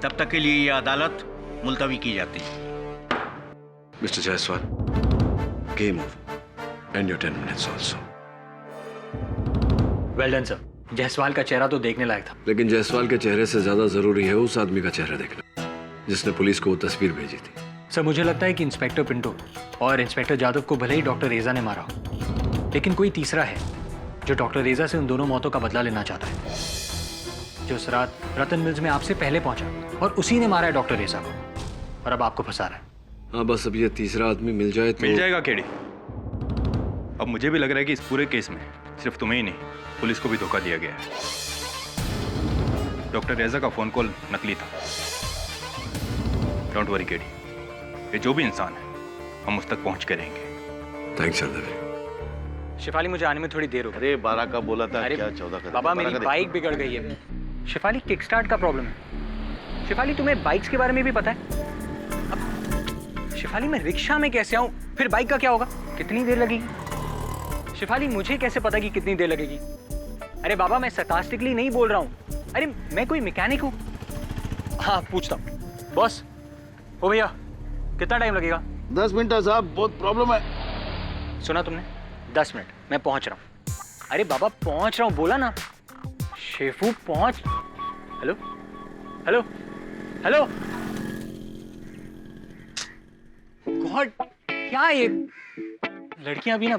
तब तक के लिए ये अदालत मुलतवी की जाती है। Mister Jaiswal, game over and your 10 minutes also. Well done sir. Jaiswal का चेहरा तो देखने लायक था। लेकिन जायसवाल के चेहरे से ज्यादा जरूरी है उस आदमी का चेहरा देखना जिसने पुलिस को वो तस्वीर भेजी थी। सर मुझे लगता है कि इंस्पेक्टर पिंटो और इंस्पेक्टर जादव को भले ही डॉक्टर रेजा ने मारा हो, लेकिन कोई तीसरा है जो डॉक्टर रेजा से उन दोनों मौतों का बदला लेना चाहता है, जो उस रात रतन मिल्स में आपसे पहले पहुंचा और उसी ने मारा है डॉक्टर रेजा को और अब आपको फंसा रहा है। हाँ, बस अब ये तीसरा आदमी मिल जाए तो मिल जाएगा केडी। अब मुझे भी लग रहा है कि इस पूरे केस में सिर्फ तुम्हें ही नहीं, पुलिस को भी धोखा दिया गया है। डॉक्टर रेजा का फोन कॉल नकली था। डोंट वरी केडी, ये जो भी इंसान है हम उस तक पहुंच के रहेंगे। Thanks sir. शिफाली मुझे आने में थोड़ी देर हो गई। अरे 12 का बोला था, अरे क्या 14 का? बाबा मेरी बाइक बिगड़ गई है। शिफाली किक स्टार्ट का प्रॉब्लम है। शिफाली तुम्हें बाइक्स के बारे में भी पता है? अब शिफाली मैं रिक्शा में कैसे आऊं, फिर बाइक का क्या होगा, कितनी देर लगेगी? शिफाली मुझे कैसे पता कि कितनी देर लगेगी? अरे बाबा मैं सरकास्टिकली नहीं बोल रहा हूँ। अरे मैं कोई मैकेनिक हूँ। हाँ पूछता हूँ। बॉस, ओ भैया कितना टाइम लगेगा? 10 मिनट है साहब, बहुत प्रॉब्लम है। सुना तुमने? 10 मिनट, मैं पहुंच रहा हूँ। अरे बाबा पहुंच रहा हूँ बोला ना। शेफू पहुंच। Hello hello hello. गॉड, क्या ये लड़कियां भी ना।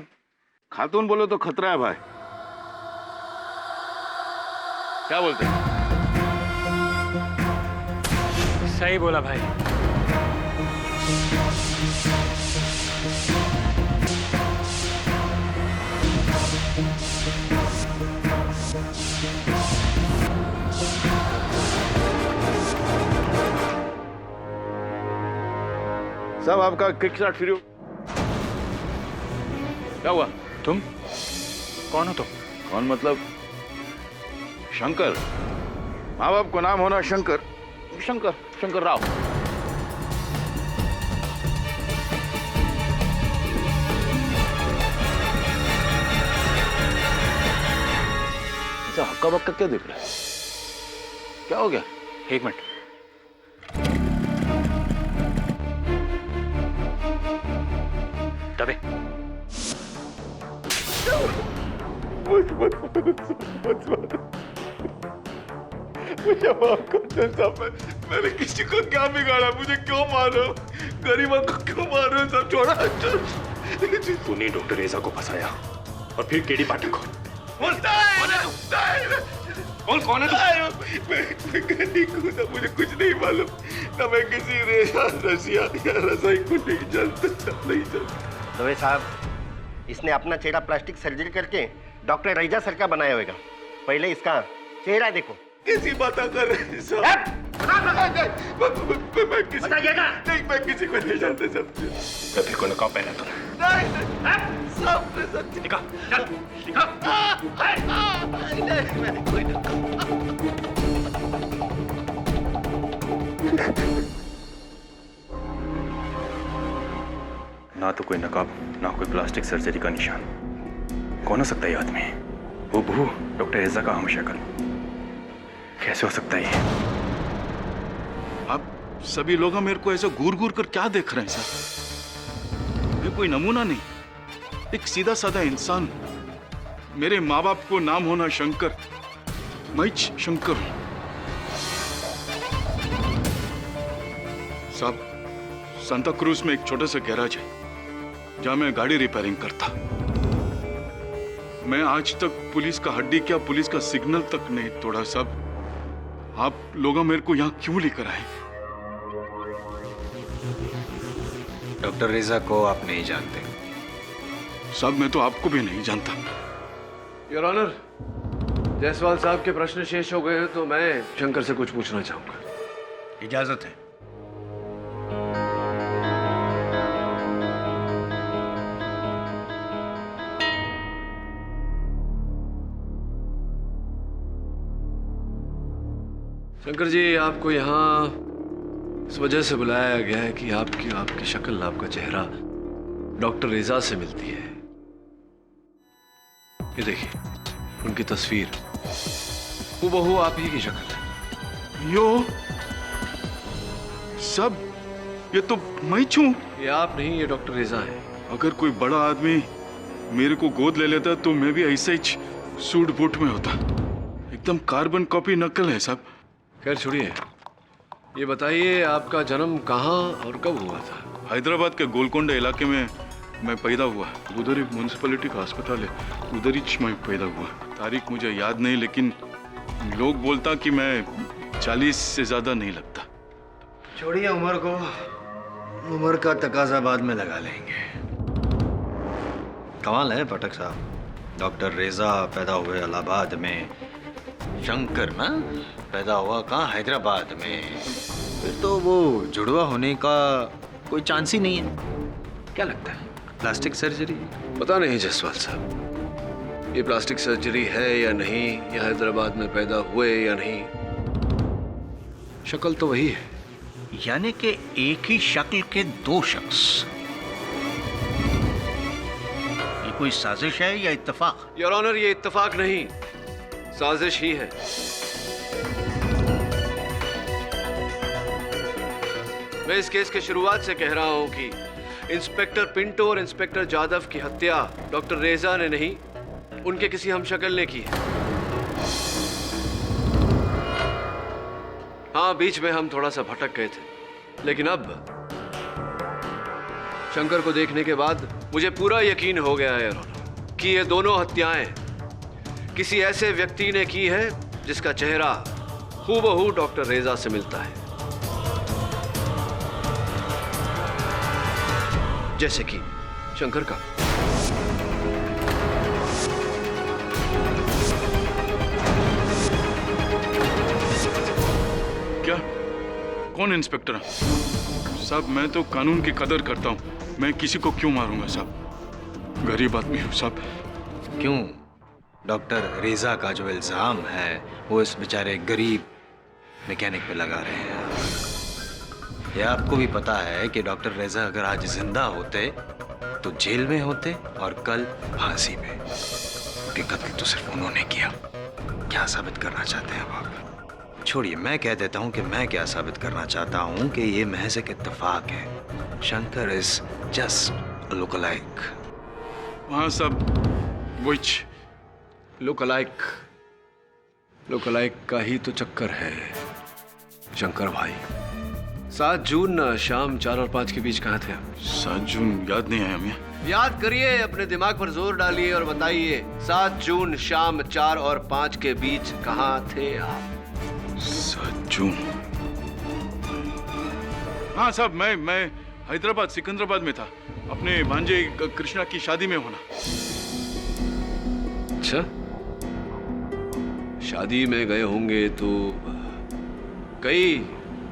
खातून बोलो तो खतरा है भाई। क्या बोलते हैं? सही बोला भाई। सब आपका किक स्टार्ट फ्री हो। क्या हुआ? तुम कौन हो? तुम कौन मतलब? शंकर। माँ बाप को नाम होना शंकर, शंकर शंकर राव। हक्का बक्का क्या देख रहा है? क्या हो गया? एक मिनट। दबे। मुझे माफ कर दे साहब, मैंने किसी को क्या बिगाड़ा? मुझे क्यों मार रहे हो? गरीबों को क्यों मार रहे हो? सब छोड़ा। तूने डॉक्टर रेजा को फंसाया और फिर केडी पाठक को। कौन है तू? मैं गरीब हूँ ना, मुझे कुछ नहीं मालूम ना। मैं किसी रेजा रसिया या रसाई को नहीं जानता, नहीं जानता। दवे साहब, इसने अपना चेहरा प्लास्टिक सर्जरी करके डॉक्टर रेजा सर का बनाया होगा। पहले इसका चेहरा देखो। किसी बात कर रहे साहब? मैं किसी को नहीं जानता साहब। कभी को नकाब पहना तूने? ना तो कोई नकाब, ना कोई प्लास्टिक सर्जरी का निशान। कौन हो सकता है ये आदमी? हूबहू डॉक्टर रेजा का हमशक्ल। कैसे हो सकता है ये? आप सभी लोग मेरे को ऐसे घूर घूर कर क्या देख रहे हैं सर? मैं कोई नमूना नहीं, एक सीधा साधा इंसान। मेरे माँ बाप को नाम होना शंकर, मैं शंकर हूं साहब। सांता क्रूज में एक छोटा सा गैराज है जहां मैं गाड़ी रिपेयरिंग करता। मैं आज तक पुलिस का हड्डी क्या, पुलिस का सिग्नल तक नहीं तोड़ा साहब। आप लोग मेरे को यहाँ क्यों लेकर आए? डॉक्टर रेजा को आप नहीं जानते साहब? मैं तो आपको भी नहीं जानता। योर ऑनर, जायसवाल साहब के प्रश्न शेष हो गए तो मैं शंकर से कुछ पूछना चाहूंगा। इजाजत है। शंकर जी, आपको यहाँ इस वजह से बुलाया गया है कि आपकी शक्ल, आपका चेहरा डॉक्टर रेजा से मिलती है। ये देखिए उनकी तस्वीर। हूबहू आप ही की शक्ल। यो सब ये तो मैं छू। ये आप नहीं, ये डॉक्टर रेजा है। अगर कोई बड़ा आदमी मेरे को गोद ले लेता तो मैं भी ऐसे ही सूट बूट में होता। एकदम कार्बन कॉपी नकल है सब। खैर छोड़िए, ये बताइए आपका जन्म कहाँ और कब हुआ था? हैदराबाद के गोलकोंडा इलाके में मैं पैदा हुआ। उधर ही म्यूनसिपैलिटी का अस्पताल है, उधर ही मैं पैदा हुआ। तारीख मुझे याद नहीं, लेकिन लोग बोलता कि मैं 40 से ज्यादा नहीं लगता। छोड़िए उम्र को, उम्र का तकाजा बाद में लगा लेंगे। कमाल है पाठक साहब, डॉक्टर रेजा पैदा हुए इलाहाबाद में, शंकर ना पैदा हुआ कहाँ, हैदराबाद में। फिर तो वो जुड़वा होने का कोई चांस ही नहीं है। क्या लगता है, प्लास्टिक सर्जरी? पता नहीं जायसवाल साहब, ये प्लास्टिक सर्जरी है या नहीं, या हैदराबाद में पैदा हुए या नहीं, शक्ल तो वही है। यानी कि एक ही शक्ल के दो शख्स। ये कोई साजिश है या इत्तेफाक? योर ऑनर, ये इत्तेफाक नहीं, साजिश ही है। मैं इस केस के शुरुआत से कह रहा हूं कि इंस्पेक्टर पिंटो और इंस्पेक्टर जादव की हत्या डॉक्टर रेजा ने नहीं, उनके किसी हमशक्ल ने की है। हाँ, बीच में हम थोड़ा सा भटक गए थे, लेकिन अब शंकर को देखने के बाद मुझे पूरा यकीन हो गया है कि ये दोनों हत्याएं किसी ऐसे व्यक्ति ने की है जिसका चेहरा हूबहू डॉक्टर रेजा से मिलता है, जैसे कि शंकर का। क्या? कौन इंस्पेक्टर साहब? मैं तो कानून की कदर करता हूँ, मैं किसी को क्यों मारूंगा साहब? गरीब आदमी हूँ साहब। क्यों? डॉक्टर रेजा का जो इल्जाम है वो इस बेचारे गरीब मैकेनिक पे लगा रहे हैं। ये आपको भी पता है कि डॉक्टर रेजा अगर आज जिंदा होते तो जेल में होते और कल फांसी पे। उनके कत्ल तो सिर्फ उन्होंने किया। क्या साबित करना चाहते हैं आप? छोड़िए, मैं कह देता हूं कि मैं क्या साबित करना चाहता हूं कि ये महज एक इत्तेफाक है। Shankar is just look alike. हाँ सब विच लुक अलाइक का ही तो चक्कर है शंकर भाई। 7 जून शाम 4 और 5 के बीच कहाँ थे आप? 7 जून याद नहीं है हमें। याद करिए, अपने दिमाग पर जोर डालिए और बताइए 7 जून शाम 4 और 5 के बीच कहाँ थे आप? 7 जून। हाँ साहब, मैं हैदराबाद सिकंदराबाद में था, अपने भांजे कृष्णा की शादी में होना। अच्छा, शादी में गए होंगे तो कई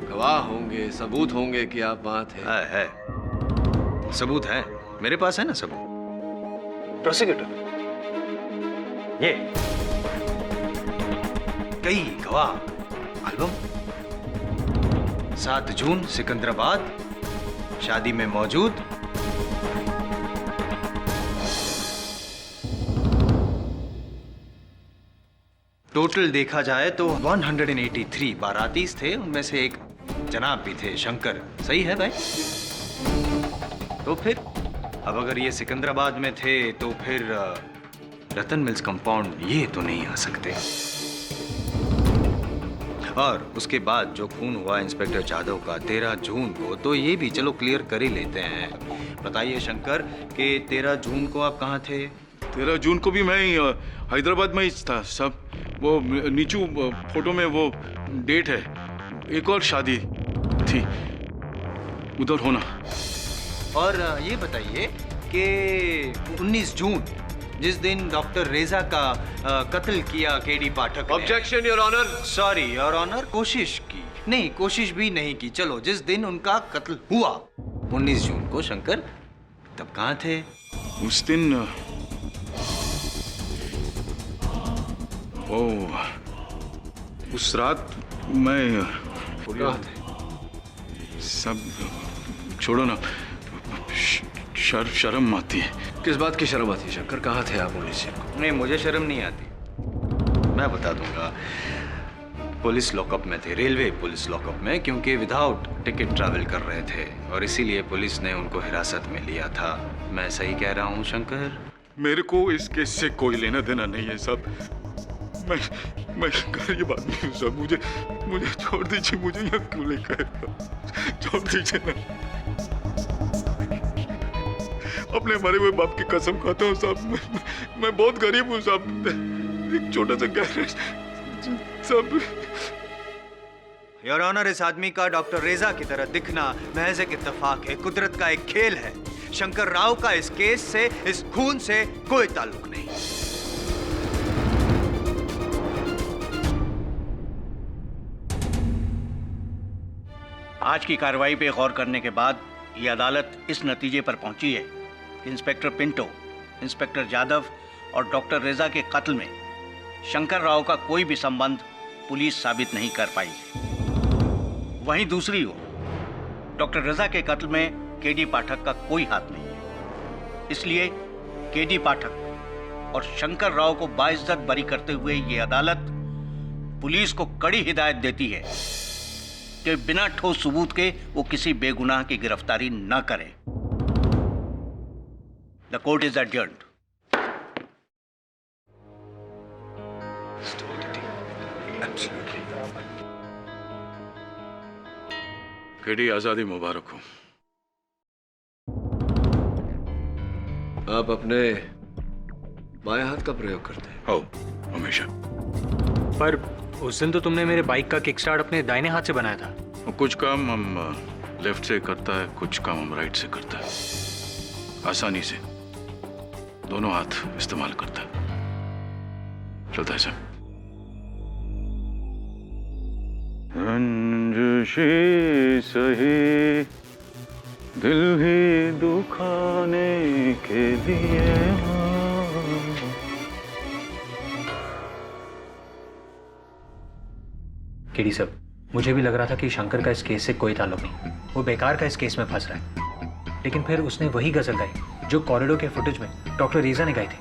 गवाह होंगे, सबूत होंगे कि आप वहां थे। है सबूत है, मेरे पास है ना सबूत। प्रोसिक्यूटर, ये कई गवाह, एल्बम, 7 जून सिकंदराबाद, शादी में मौजूद। टोटल देखा जाए तो 183 बारातीस थे, उनमें से एक जनाब भी थे, शंकर। सही है भाई? तो फिर अब अगर ये सिकंदराबाद में थे तो फिर रतन मिल्स कंपाउंड ये तो नहीं आ सकते। और उसके बाद जो खून हुआ इंस्पेक्टर जादव का 13 जून को, तो ये भी चलो क्लियर कर ही लेते हैं। बताइए शंकर कि 13 जून को आप कहाँ थे? 13 जून को भी मैं हैदराबाद में ही था सब। वो नीचू फोटो में वो डेट है, एक और शादी थी उधर होना। और ये बताइए कि 19 जून जिस दिन डॉक्टर रेजा का कत्ल किया केडी पाठक ने। Objection your honour. Sorry your honour, कोशिश की नहीं, कोशिश भी नहीं की। चलो, जिस दिन उनका कत्ल हुआ 19 जून को, शंकर तब कहाँ थे? उस दिन उस रात मैं कहाँ थे? सब छोड़ो ना, शर्म आती है। किस बात की शर्म आती है शंकर? कहाँ थे आप 19 जून को? नहीं, मुझे शर्म नहीं आती। मैं बता दूंगा। पुलिस लॉकअप में थे, रेलवे पुलिस लॉकअप में, क्योंकि विदाउट टिकट ट्रैवल कर रहे थे और इसीलिए पुलिस ने उनको हिरासत में लिया था। मैं सही कह रहा हूँ शंकर? मेरे को इस केस से कोई लेना देना नहीं है साहब। मैं गरीब आदमी हूँ साहब, मुझे छोड़ दीजिए, मुझे यहाँ क्यों लेकर छोड़ दीजिए ना। अपने मरे हुए बाप की कसम खाता हूँ साहब, मैं बहुत गरीब हूँ साहब, एक छोटा सा गैरेज साहब। योर ऑनर, इस आदमी का डॉक्टर रेजा की तरह दिखना महज एक इत्तेफाक है, कुदरत का एक खेल है। शंकर राव का इस केस से, इस खून से कोई ताल्लुक नहीं। आज की कार्रवाई पे गौर करने के बाद ये अदालत इस नतीजे पर पहुंची है कि इंस्पेक्टर पिंटो, इंस्पेक्टर जादव और डॉक्टर रेजा के कत्ल में शंकर राव का कोई भी संबंध पुलिस साबित नहीं कर पाई। वहीं दूसरी ओर डॉक्टर रेजा के कत्ल में केडी पाठक का कोई हाथ नहीं है। इसलिए केडी पाठक और शंकर राव को बाइज्जत बरी करते हुए ये अदालत पुलिस को कड़ी हिदायत देती है कि बिना ठोस सबूत के वो किसी बेगुनाह की गिरफ्तारी न करे। The court is adjourned. KD, आजादी मुबारक हो। आप अपने बाएं हाथ का प्रयोग करते हैं? हो, हमेशा। पर उस दिन तो तुमने मेरे बाइक का किक स्टार्ट अपने दाहिने हाथ से बनाया था। कुछ काम हम लेफ्ट से करता है, कुछ काम हम राइट से करता है। आसानी से दोनों हाथ इस्तेमाल करता है। चलता है सर। रंजिशी सही दिल ही दुखाने के लिए। केडी साहब, मुझे भी लग रहा था कि शंकर का इस केस से कोई ताल्लुक नहीं, वो बेकार का इस केस में फंस रहा है। लेकिन फिर उसने वही गजल गाई जो कॉरिडोर के फुटेज में डॉक्टर रेजा ने गाई थी।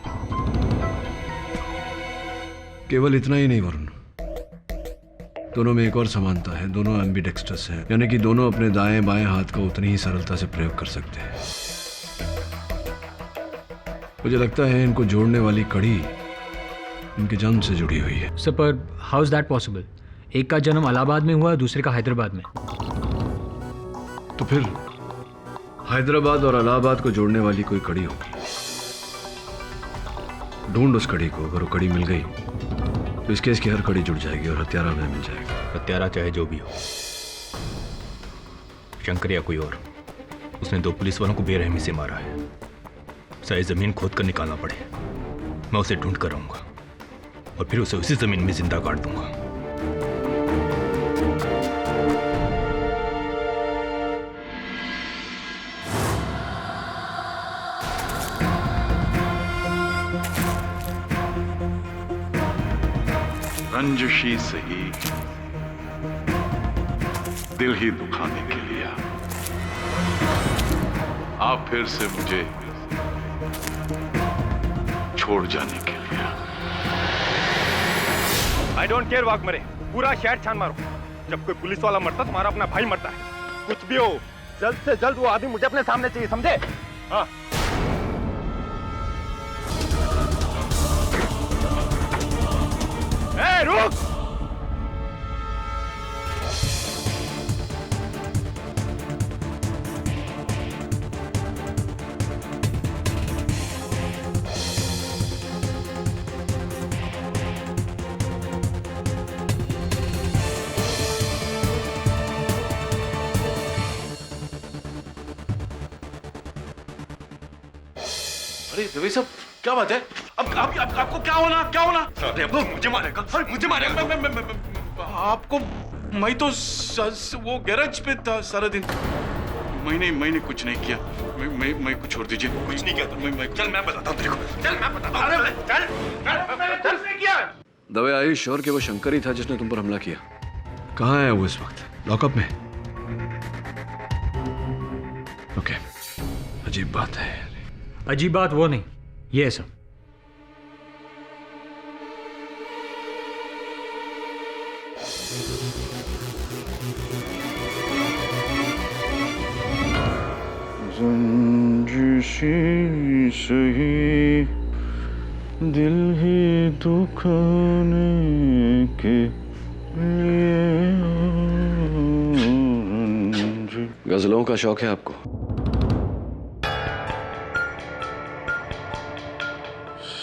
केवल इतना ही नहीं वरुण, दोनों में एक और समानता है। दोनों एम्बिडेक्स्ट्रस हैं, यानी कि दोनों अपने दाएं बाएं हाथ का उतनी ही सरलता से प्रयोग कर सकते हैं। मुझे लगता है इनको जोड़ने वाली कड़ी इनके जन्म से जुड़ी हुई है। सर, पर हाउ इज दैट पॉसिबल? एक का जन्म इलाहाबाद में हुआ, दूसरे का हैदराबाद में। तो फिर हैदराबाद और इलाहाबाद को जोड़ने वाली कोई कड़ी होगी। ढूंढ उस कड़ी को, अगर वो कड़ी मिल गई तो इस केस की हर कड़ी जुड़ जाएगी और हत्यारा हमें मिल जाएगा। हत्यारा चाहे जो भी हो, शंकर या कोई और, उसने 2 पुलिस वालों को बेरहमी से मारा है। चाहे जमीन खोद कर निकालना पड़े, मैं उसे ढूंढ कर आऊंगा और फिर उसे उसी जमीन में जिंदा काट दूंगा। रंजिशी सही दिल ही दुखाने के लिए आप फिर से मुझे छोड़ जाने के लिए। आई डोंट केयर वाघ मरे, पूरा शहर छान मारो। जब कोई पुलिस वाला मरता तुम्हारा अपना भाई मरता है। कुछ भी हो, जल्द से जल्द वो आदमी मुझे अपने सामने चाहिए, समझे? हाँ। ए, रुक! अरे रवि साहब, क्या बात है? अब आपको क्या होना? अरे अब मुझे मारेगा, मुझे मारेगा। आपको मैं तो वो गैरेज पे था सारा दिन। मैंने कुछ नहीं किया। मैं कुछ छोड़ दीजिए। कुछ नहीं किया तो चल मैं बताता हूँ तेरे को। चल मैं बताता हूँ। अरे चल नहीं किया। दवे आई श्योर कि वो शंकर ही था जिसने तुम पर हमला किया। कहाँ है वो इस वक्त? लॉकअप में? ओके, अजीब बात है। अजीब बात वो नहीं, ये है सब। जंजिशी सही दिल ही दुखाने के लिए। गजलों का शौक है आपको?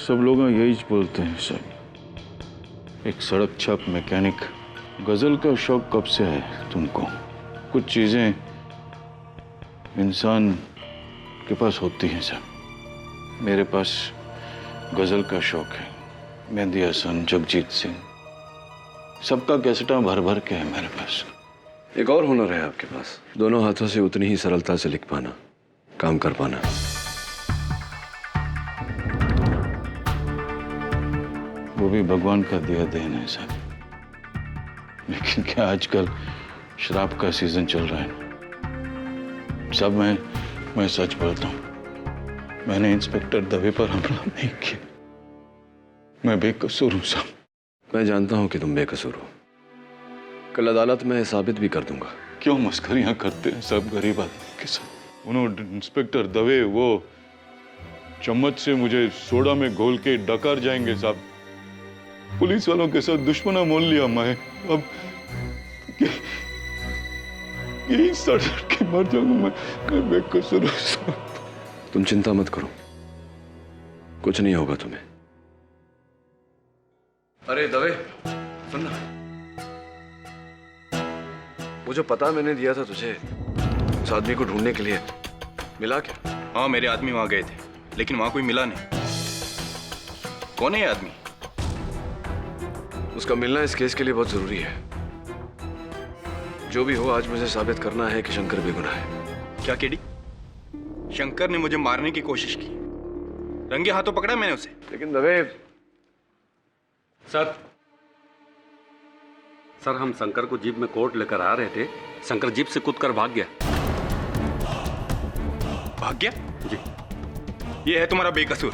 सब लोग यही बोलते हैं सर। एक सड़क छाप मैकेनिक, गजल का शौक कब से है तुमको? कुछ चीजें इंसान के पास होती हैं सर। मेरे पास गजल का शौक है। मेहंदी हसन, जगजीत सिंह, सबका कैसेटा भर भर के है मेरे पास। एक और हुनर है आपके पास, दोनों हाथों से उतनी ही सरलता से लिख पाना, काम कर पाना। वो भी भगवान का दिया देन है सर। लेकिन क्या आजकल शराब का सीजन चल रहा है सब। मैं सच बोलता हूँ, मैंने इंस्पेक्टर दवे पर हमला नहीं किया। मैं बेकसूर हूँ साहब। मैं जानता हूँ कि तुम बेकसूर हो। कल अदालत में साबित भी कर दूंगा। क्यों मस्करियां करते हैं सब गरीब आदमी के साथ? उन्होंने इंस्पेक्टर दवे वो चम्मच से मुझे सोडा में घोल के डकार जाएंगे साहब। पुलिस वालों के साथ दुश्मना मोल लिया मैं। अब यही सड़ के मर जाऊंगा मैं बेकसूर हूं साहब। तुम चिंता मत करो, कुछ नहीं होगा तुम्हें। अरे दवे सुनना, वो जो पता मैंने दिया था तुझे उस आदमी को ढूंढने के लिए, मिला क्या? हाँ, मेरे आदमी वहां गए थे लेकिन वहां कोई मिला नहीं। कौन है ये आदमी? उसका मिलना इस केस के लिए बहुत जरूरी है। जो भी हो, आज मुझे साबित करना है कि शंकर बेगुनाह है। क्या केडी? शंकर ने मुझे मारने की कोशिश की, रंगे हाथों पकड़ा मैंने उसे। लेकिन दवे सर हम शंकर को जीप में कोर्ट लेकर आ रहे थे, शंकर जीप से कूदकर भाग गया। भाग गया? जी। ये है तुम्हारा बेकसूर।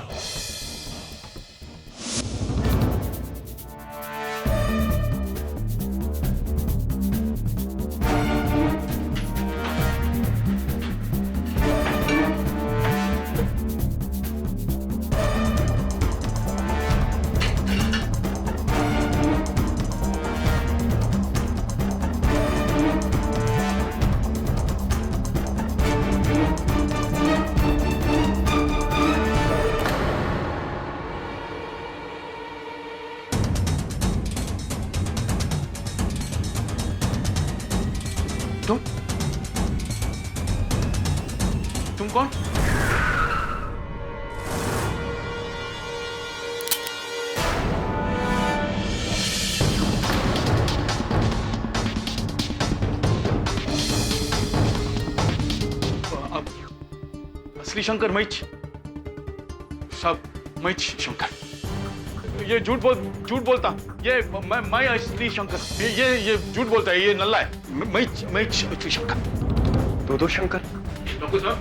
तुम कौन? अब असली शंकर मैच सब मैच शंकर। ये झूठ बोलता। ये मैं असली शंकर। ये झूठ बोलता है। ये नल्ला है। मैच असली शंकर। दो शंकर। डॉक्टर साहब,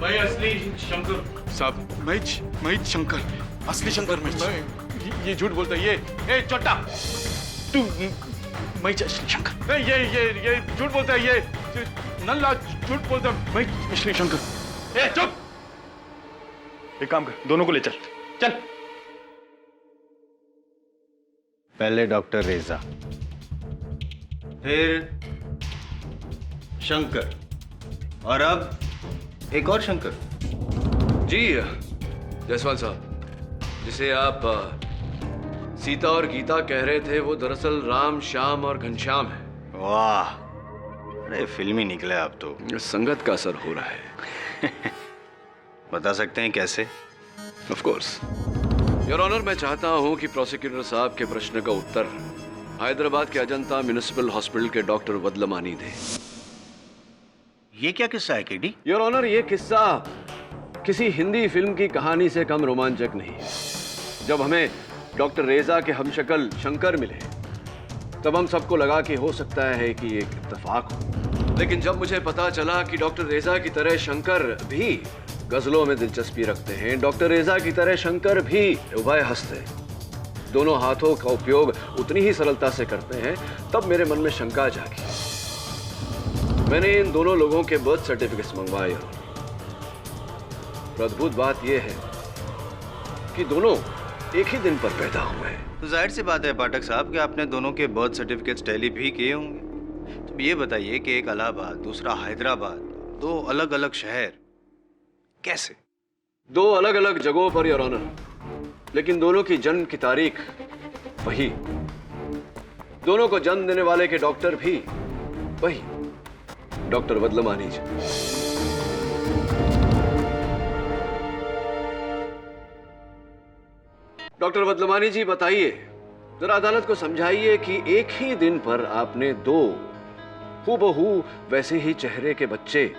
मैं असली शंकर साहब। मैच शंकर, असली शंकर मैच। ये झूठ बोलता है। ये चोटा तू मैच असली शंकर। नहीं, ये झूठ बोलता है। ये नल्ला झूठ बोलता है। मैच असली शंकर। चुप। एक काम कर, दोनों को ले चल। पहले डॉक्टर रेजा, फिर शंकर, और अब एक और शंकर। जी जायसवाल साहब, जिसे आप सीता और गीता कह रहे थे वो दरअसल राम, श्याम और घनश्याम है। वाह, अरे फिल्मी निकले आप तो। संगत का असर हो रहा है। बता सकते हैं कैसे? ऑफ कोर्स योर ऑनर, मैं चाहता हूं कि प्रोसिक्यूटर साहब के प्रश्न का उत्तर हैदराबाद के अजंता म्युनिसिपल हॉस्पिटल के डॉक्टर वदलमानी दे। ये क्या किस्सा है केडी? योर ऑनर, ये किस्सा किसी हिंदी फिल्म की कहानी से कम रोमांचक नहीं है। जब हमें डॉक्टर रेजा के हमशक्ल शंकर मिले तब हम सबको लगा कि हो सकता है कि एक इत्तेफाक हो। लेकिन जब मुझे पता चला कि डॉक्टर रेजा की तरह शंकर भी गजलों में दिलचस्पी रखते हैं, डॉक्टर रेजा की तरह शंकर भी उभय हस्त है, दोनों हाथों का उपयोग उतनी ही सरलता से करते हैं, तब मेरे मन में शंका जागी। मैंने इन दोनों लोगों के बर्थ सर्टिफिकेट्स मंगवाए और अद्भुत बात यह है कि दोनों एक ही दिन पर पैदा हुए हैं। तो जाहिर सी बात है पाठक साहब कि आपने दोनों के बर्थ सर्टिफिकेट्स टैली भी किए होंगे। तो ये बताइए कि एक इलाहाबाद, दूसरा हैदराबाद, दो अलग अलग शहर, कैसे? दो अलग अलग जगहों पर योर ऑनर, लेकिन दोनों की जन्म की तारीख वही, दोनों को जन्म देने वाले के डॉक्टर भी वही, डॉक्टर वदलमानी जी। डॉक्टर वदलमानी जी बताइए, जरा अदालत को समझाइए कि एक ही दिन पर आपने दो हूबहू वैसे ही चेहरे के बच्चे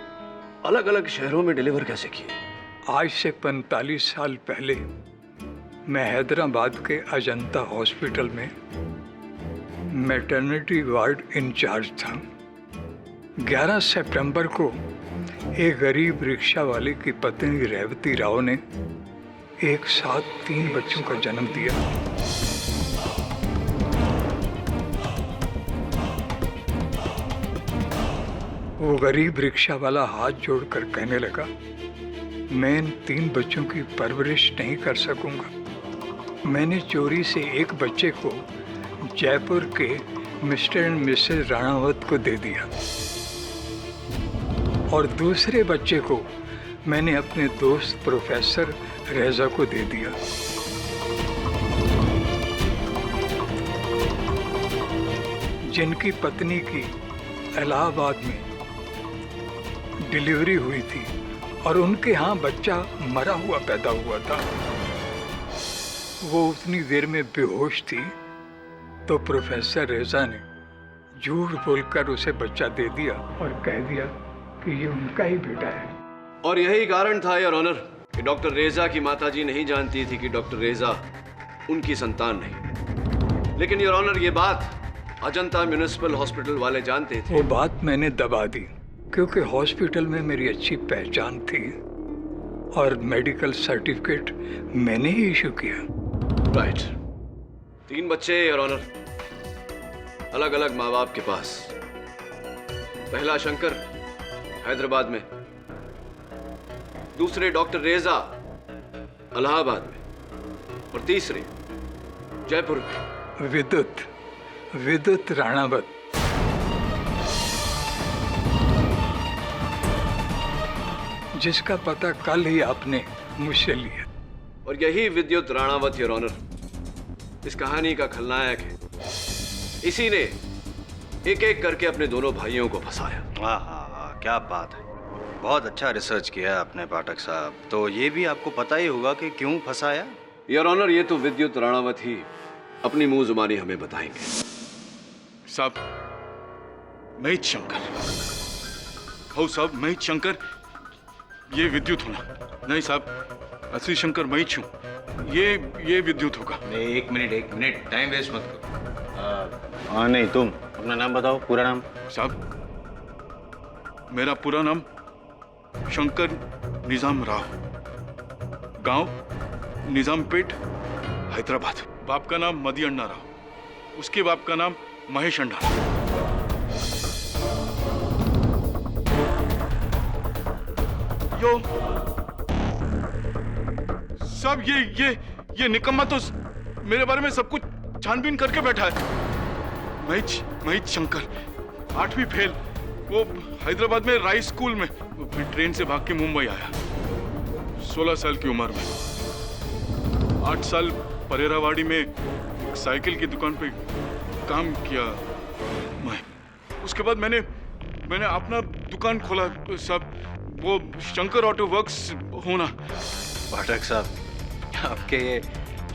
अलग अलग शहरों में डिलीवर कैसे किए? आज से 45 साल पहले मैं हैदराबाद के अजंता हॉस्पिटल में मैटरनिटी वार्ड इंचार्ज था। 11 सितंबर को एक गरीब रिक्शा वाले की पत्नी रेवती राव ने एक साथ 3 बच्चों का जन्म दिया। वो गरीब रिक्शा वाला हाथ जोड़कर कहने लगा, मैं इन 3 बच्चों की परवरिश नहीं कर सकूंगा। मैंने चोरी से एक बच्चे को जयपुर के मिस्टर एंड मिसेस राणावत को दे दिया और दूसरे बच्चे को मैंने अपने दोस्त प्रोफेसर रेजा को दे दिया। जिनकी पत्नी की इलाहाबाद में डिलीवरी हुई थी और उनके यहाँ बच्चा मरा हुआ पैदा हुआ था। वो उतनी देर में बेहोश थी तो प्रोफेसर रेजा ने झूठ बोलकर उसे बच्चा दे दिया और कह दिया कि ये उनका ही बेटा है। और यही कारण था योर ऑनर कि डॉक्टर रेजा की माताजी नहीं जानती थी कि डॉक्टर रेजा उनकी संतान नहीं। लेकिन योर ऑनर, ये बात अजंता म्युनिसिपल हॉस्पिटल वाले जानते थे। वो बात मैंने दबा दी क्योंकि हॉस्पिटल में मेरी अच्छी पहचान थी और मेडिकल सर्टिफिकेट मैंने ही इशू किया। राइट, 3 बच्चे योर ऑनर, अलग अलग माँ बाप के पास। पहला शंकर हैदराबाद में, दूसरे डॉक्टर रेजा इलाहाबाद में और तीसरे जयपुर में विद्युत राणावत। जिसका पता कल ही आपने मुझसे लिया। और यही विद्युत राणावत योर ऑनर इस कहानी का खलनायक है। इसी ने एक एक करके अपने दोनों भाइयों को फंसाया। हाँ, क्या बात है, बहुत अच्छा रिसर्च किया आपने पाठक साहब। तो ये भी आपको पता ही होगा कि क्यों फंसाया? योर ऑनर, ये तो विद्युत राणावत ही अपनी मुंह जुबानी हमें बताएंगे। साहब, मैं शंकर। हो साहब, मैं शंकर, ये विद्युत होना नहीं साहब, असली शंकर मैं हूँ, ये विद्युत होगा। एक मिनट, टाइम वेस्ट मत करो। हाँ नहीं, तुम अपना नाम बताओ, पूरा नाम। साहब, मेरा पूरा नाम शंकर निजाम राव, गांव निजामपेट, हैदराबाद। बाप का नाम मदी अण्णा राव, उसके बाप का नाम महेश अण्णा। यो सब ये निकम्मा तो मेरे बारे में सब कुछ छानबीन करके बैठा है। मैं शंकर, 8वीं फेल, वो हैदराबाद में राय स्कूल में, फिर ट्रेन से भाग के मुंबई आया 16 साल की उम्र में। 8 साल परेरावाड़ी में एक साइकिल की दुकान पे काम किया मैं। उसके बाद मैंने अपना दुकान खोला सब, वो शंकर ऑटो वर्क्स होना। पाठक साहब, आपके ये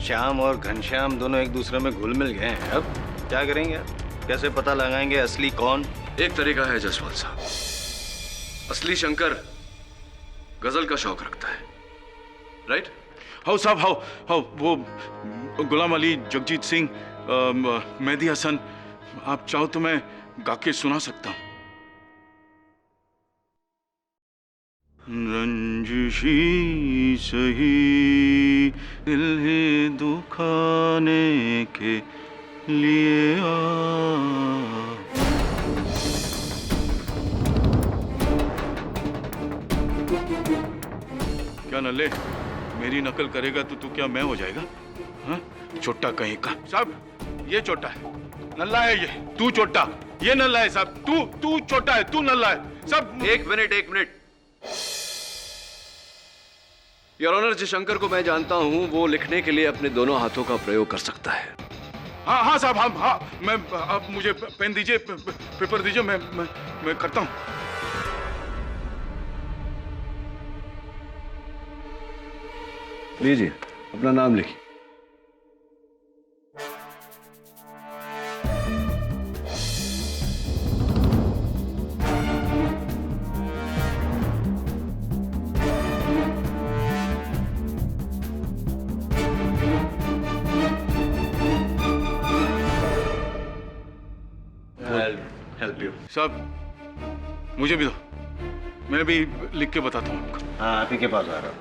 श्याम और घनश्याम दोनों एक दूसरे में घुल मिल गए हैं। अब क्या करेंगे आप? कैसे पता लगाएंगे असली कौन? एक तरीका है जसवाल साहब, असली शंकर गजल का शौक रखता है। राइट? हाउ साहब, हाउ वो गुलाम अली, जगजीत सिंह, मेहदी हसन, आप चाहो तो मैं गा के सुना सकता हूं। रंजिशी सही दिल है दुखाने के लिए आ। क्या नल्ले, मेरी नकल करेगा तो तू क्या मैं हो जाएगा? हाँ? छोटा कहीं का। साहब ये छोटा है, नल्ला है ये। तू छोटा, ये नल्ला है साहब। तू छोटा है, तू नल्ला है सब। एक मिनट। योर ऑनर, जिस शंकर को मैं जानता हूं वो लिखने के लिए अपने दोनों हाथों का प्रयोग कर सकता है। हाँ साहब, हाँ मैं, आप मुझे पेन दीजिए, पेपर दीजिए, मैं करता हूँ। लीजिए, अपना नाम लिखिए। Help you. साहब मुझे भी दो, मैं भी लिख के बताता हूँ आपको। हाँ, आप ही के पास आ रहा हूँ।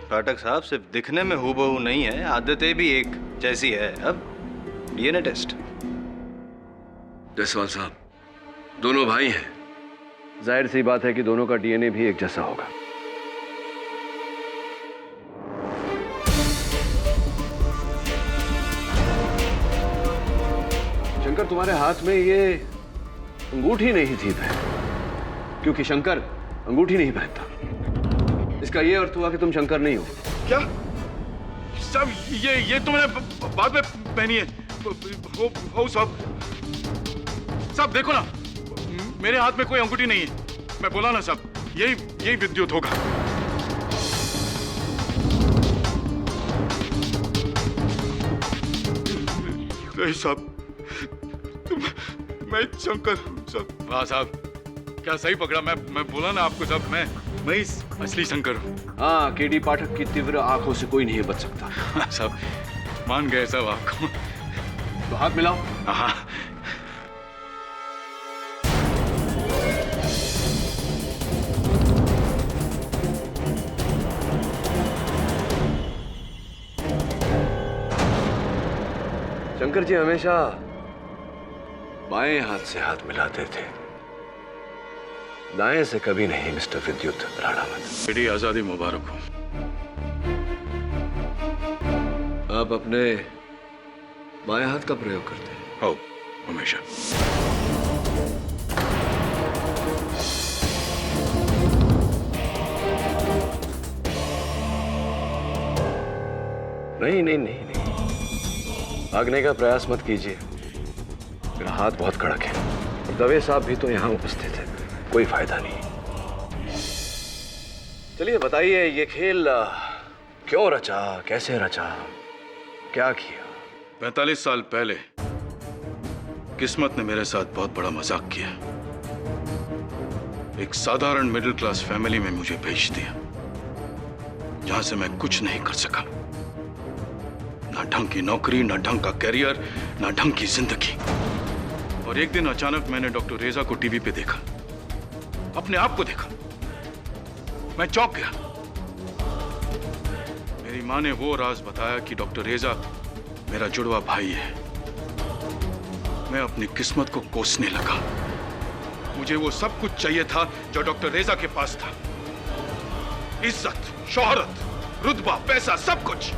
पाठक साहब, सिर्फ दिखने में हूबहू नहीं है, आदतें भी एक जैसी है। अब डीएनए टेस्ट। जायसवाल साहब, दोनों भाई हैं, जाहिर सी बात है कि दोनों का डीएनए भी एक जैसा होगा। शंकर, तुम्हारे हाथ में ये अंगूठी नहीं थी बहन, क्योंकि शंकर अंगूठी नहीं पहनता। इसका ये अर्थ हुआ कि तुम शंकर नहीं हो। क्या सब ये तुमने बाद में पहनी है? हो सब देखो ना, मेरे हाथ में कोई अंगूठी नहीं है। मैं बोला ना सब, यही विद्युत होगा। नहीं साहब, मैं शंकर सब। हाँ साहब, क्या सही पकड़ा। मैं बोला ना आपको सब, मैं असली शंकर हूँ। हाँ, केडी पाठक की तीव्र आंखों से कोई नहीं बच सकता। सब मान गए सब आपको। तो हाथ मिलाओ। हाँ। शंकर जी हमेशा बाएं हाथ से हाथ मिलाते थे, दाएं से कभी नहीं, मिस्टर विद्युत राणावत। केडी आजादी मुबारक हो। आप अपने बाएं हाथ का प्रयोग करते हैं? हो, हमेशा। नहीं, भागने का प्रयास मत कीजिए, मेरा हाथ बहुत कड़क है। और दवे साहब भी तो यहाँ उपस्थित है, कोई फायदा नहीं। चलिए बताइए, ये खेल क्यों रचा, कैसे रचा, क्या किया? 45 साल पहले किस्मत ने मेरे साथ बहुत बड़ा मजाक किया। एक साधारण मिडिल क्लास फैमिली में मुझे भेज दिया, जहां से मैं कुछ नहीं कर सका। ना ढंग की नौकरी, ना ढंग का करियर, ना ढंग की जिंदगी। और एक दिन अचानक मैंने डॉक्टर रेजा को टीवी पे देखा, अपने आप को देखा। मैं चौंक गया। मेरी मां ने वो राज बताया कि डॉक्टर रेजा मेरा जुड़वा भाई है। मैं अपनी किस्मत को कोसने लगा। मुझे वो सब कुछ चाहिए था जो डॉक्टर रेजा के पास था। इज्जत, शोहरत, रुतबा, पैसा, सब कुछ।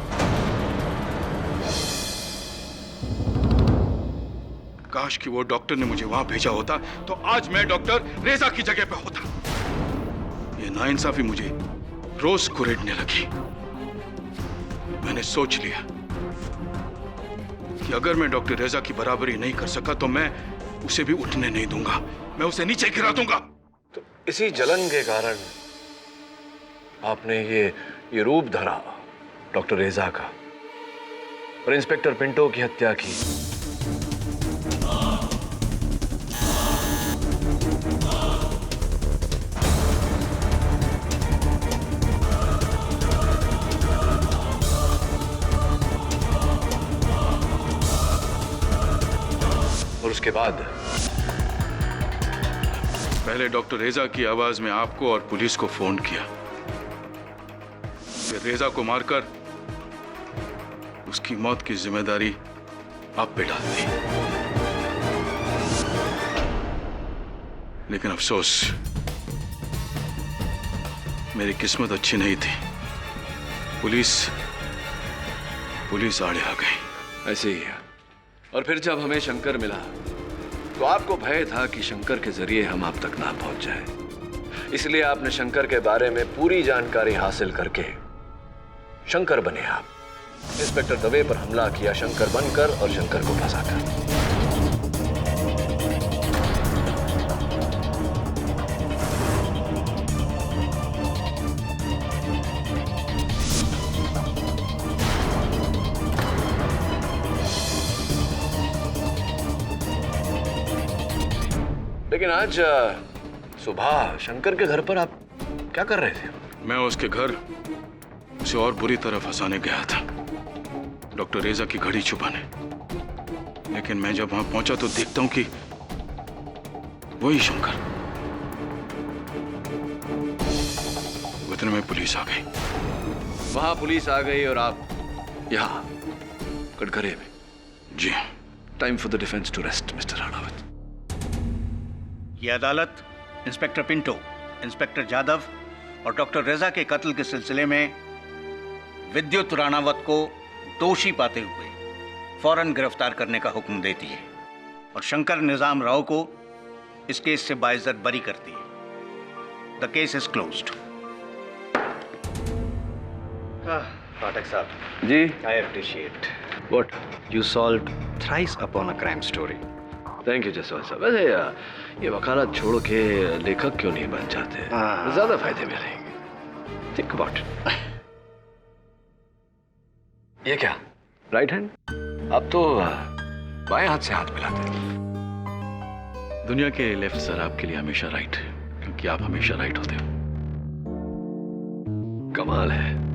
काश कि वो डॉक्टर ने मुझे वहां भेजा होता तो आज मैं डॉक्टर रेजा की जगह पे होता। ये नाइंसाफी मुझे रोज कुरेदने लगी। मैंने सोच लिया कि अगर मैं डॉक्टर रेजा की बराबरी नहीं कर सका तो मैं उसे भी उठने नहीं दूंगा। मैं उसे नीचे गिरा दूंगा। तो इसी जलन के कारण आपने ये रूप धरा डॉक्टर रेजा का और इंस्पेक्टर पिंटो की हत्या की। और उसके बाद पहले डॉक्टर रेजा की आवाज में आपको और पुलिस को फोन किया, फिर रेजा को मारकर उसकी मौत की जिम्मेदारी आप पे डाल दी। लेकिन अफसोस, मेरी किस्मत अच्छी नहीं थी। पुलिस आड़े आ गई। ऐसे ही है। और फिर जब हमें शंकर मिला तो आपको भय था कि शंकर के जरिए हम आप तक ना पहुंच जाए, इसलिए आपने शंकर के बारे में पूरी जानकारी हासिल करके शंकर बने आप। इंस्पेक्टर दवे पर हमला किया शंकर बनकर और शंकर को फंसाकर। लेकिन आज सुबह शंकर के घर पर आप क्या कर रहे थे? मैं उसके घर उसे और बुरी तरह फंसाने गया था, डॉक्टर रेजा की घड़ी छुपाने। लेकिन मैं जब वहां पहुंचा तो देखता हूं कि वही शंकर। उतने में पुलिस आ गई। वहां पुलिस आ गई और आप यहां कटघरे में। जी। Time for the defence to rest mister Ranawat. ये अदालत इंस्पेक्टर पिंटो, इंस्पेक्टर जाधव और डॉक्टर रेजा के कत्ल के सिलसिले में विद्युत राणावत को दोषी पाते हुए फौरन गिरफ्तार करने का हुक्म देती है और शंकर निजाम राव को इस केस से बाइज्जत बरी करती है। The case is closed. Pathak साहब जी। I appreciate what you solved thrice upon a crime story. Thank you Jaswal साहब। वैसे ये वकालत छोड़ के लेखक क्यों नहीं बन जाते? ज्यादा फायदे मिलेंगे। Think about it. ये क्या राइट हैंड? आप तो बाएं हाथ से हाथ मिलाते हैं। दुनिया के लेफ्ट सर आपके लिए हमेशा राइट, क्योंकि आप हमेशा राइट होते हो। कमाल है।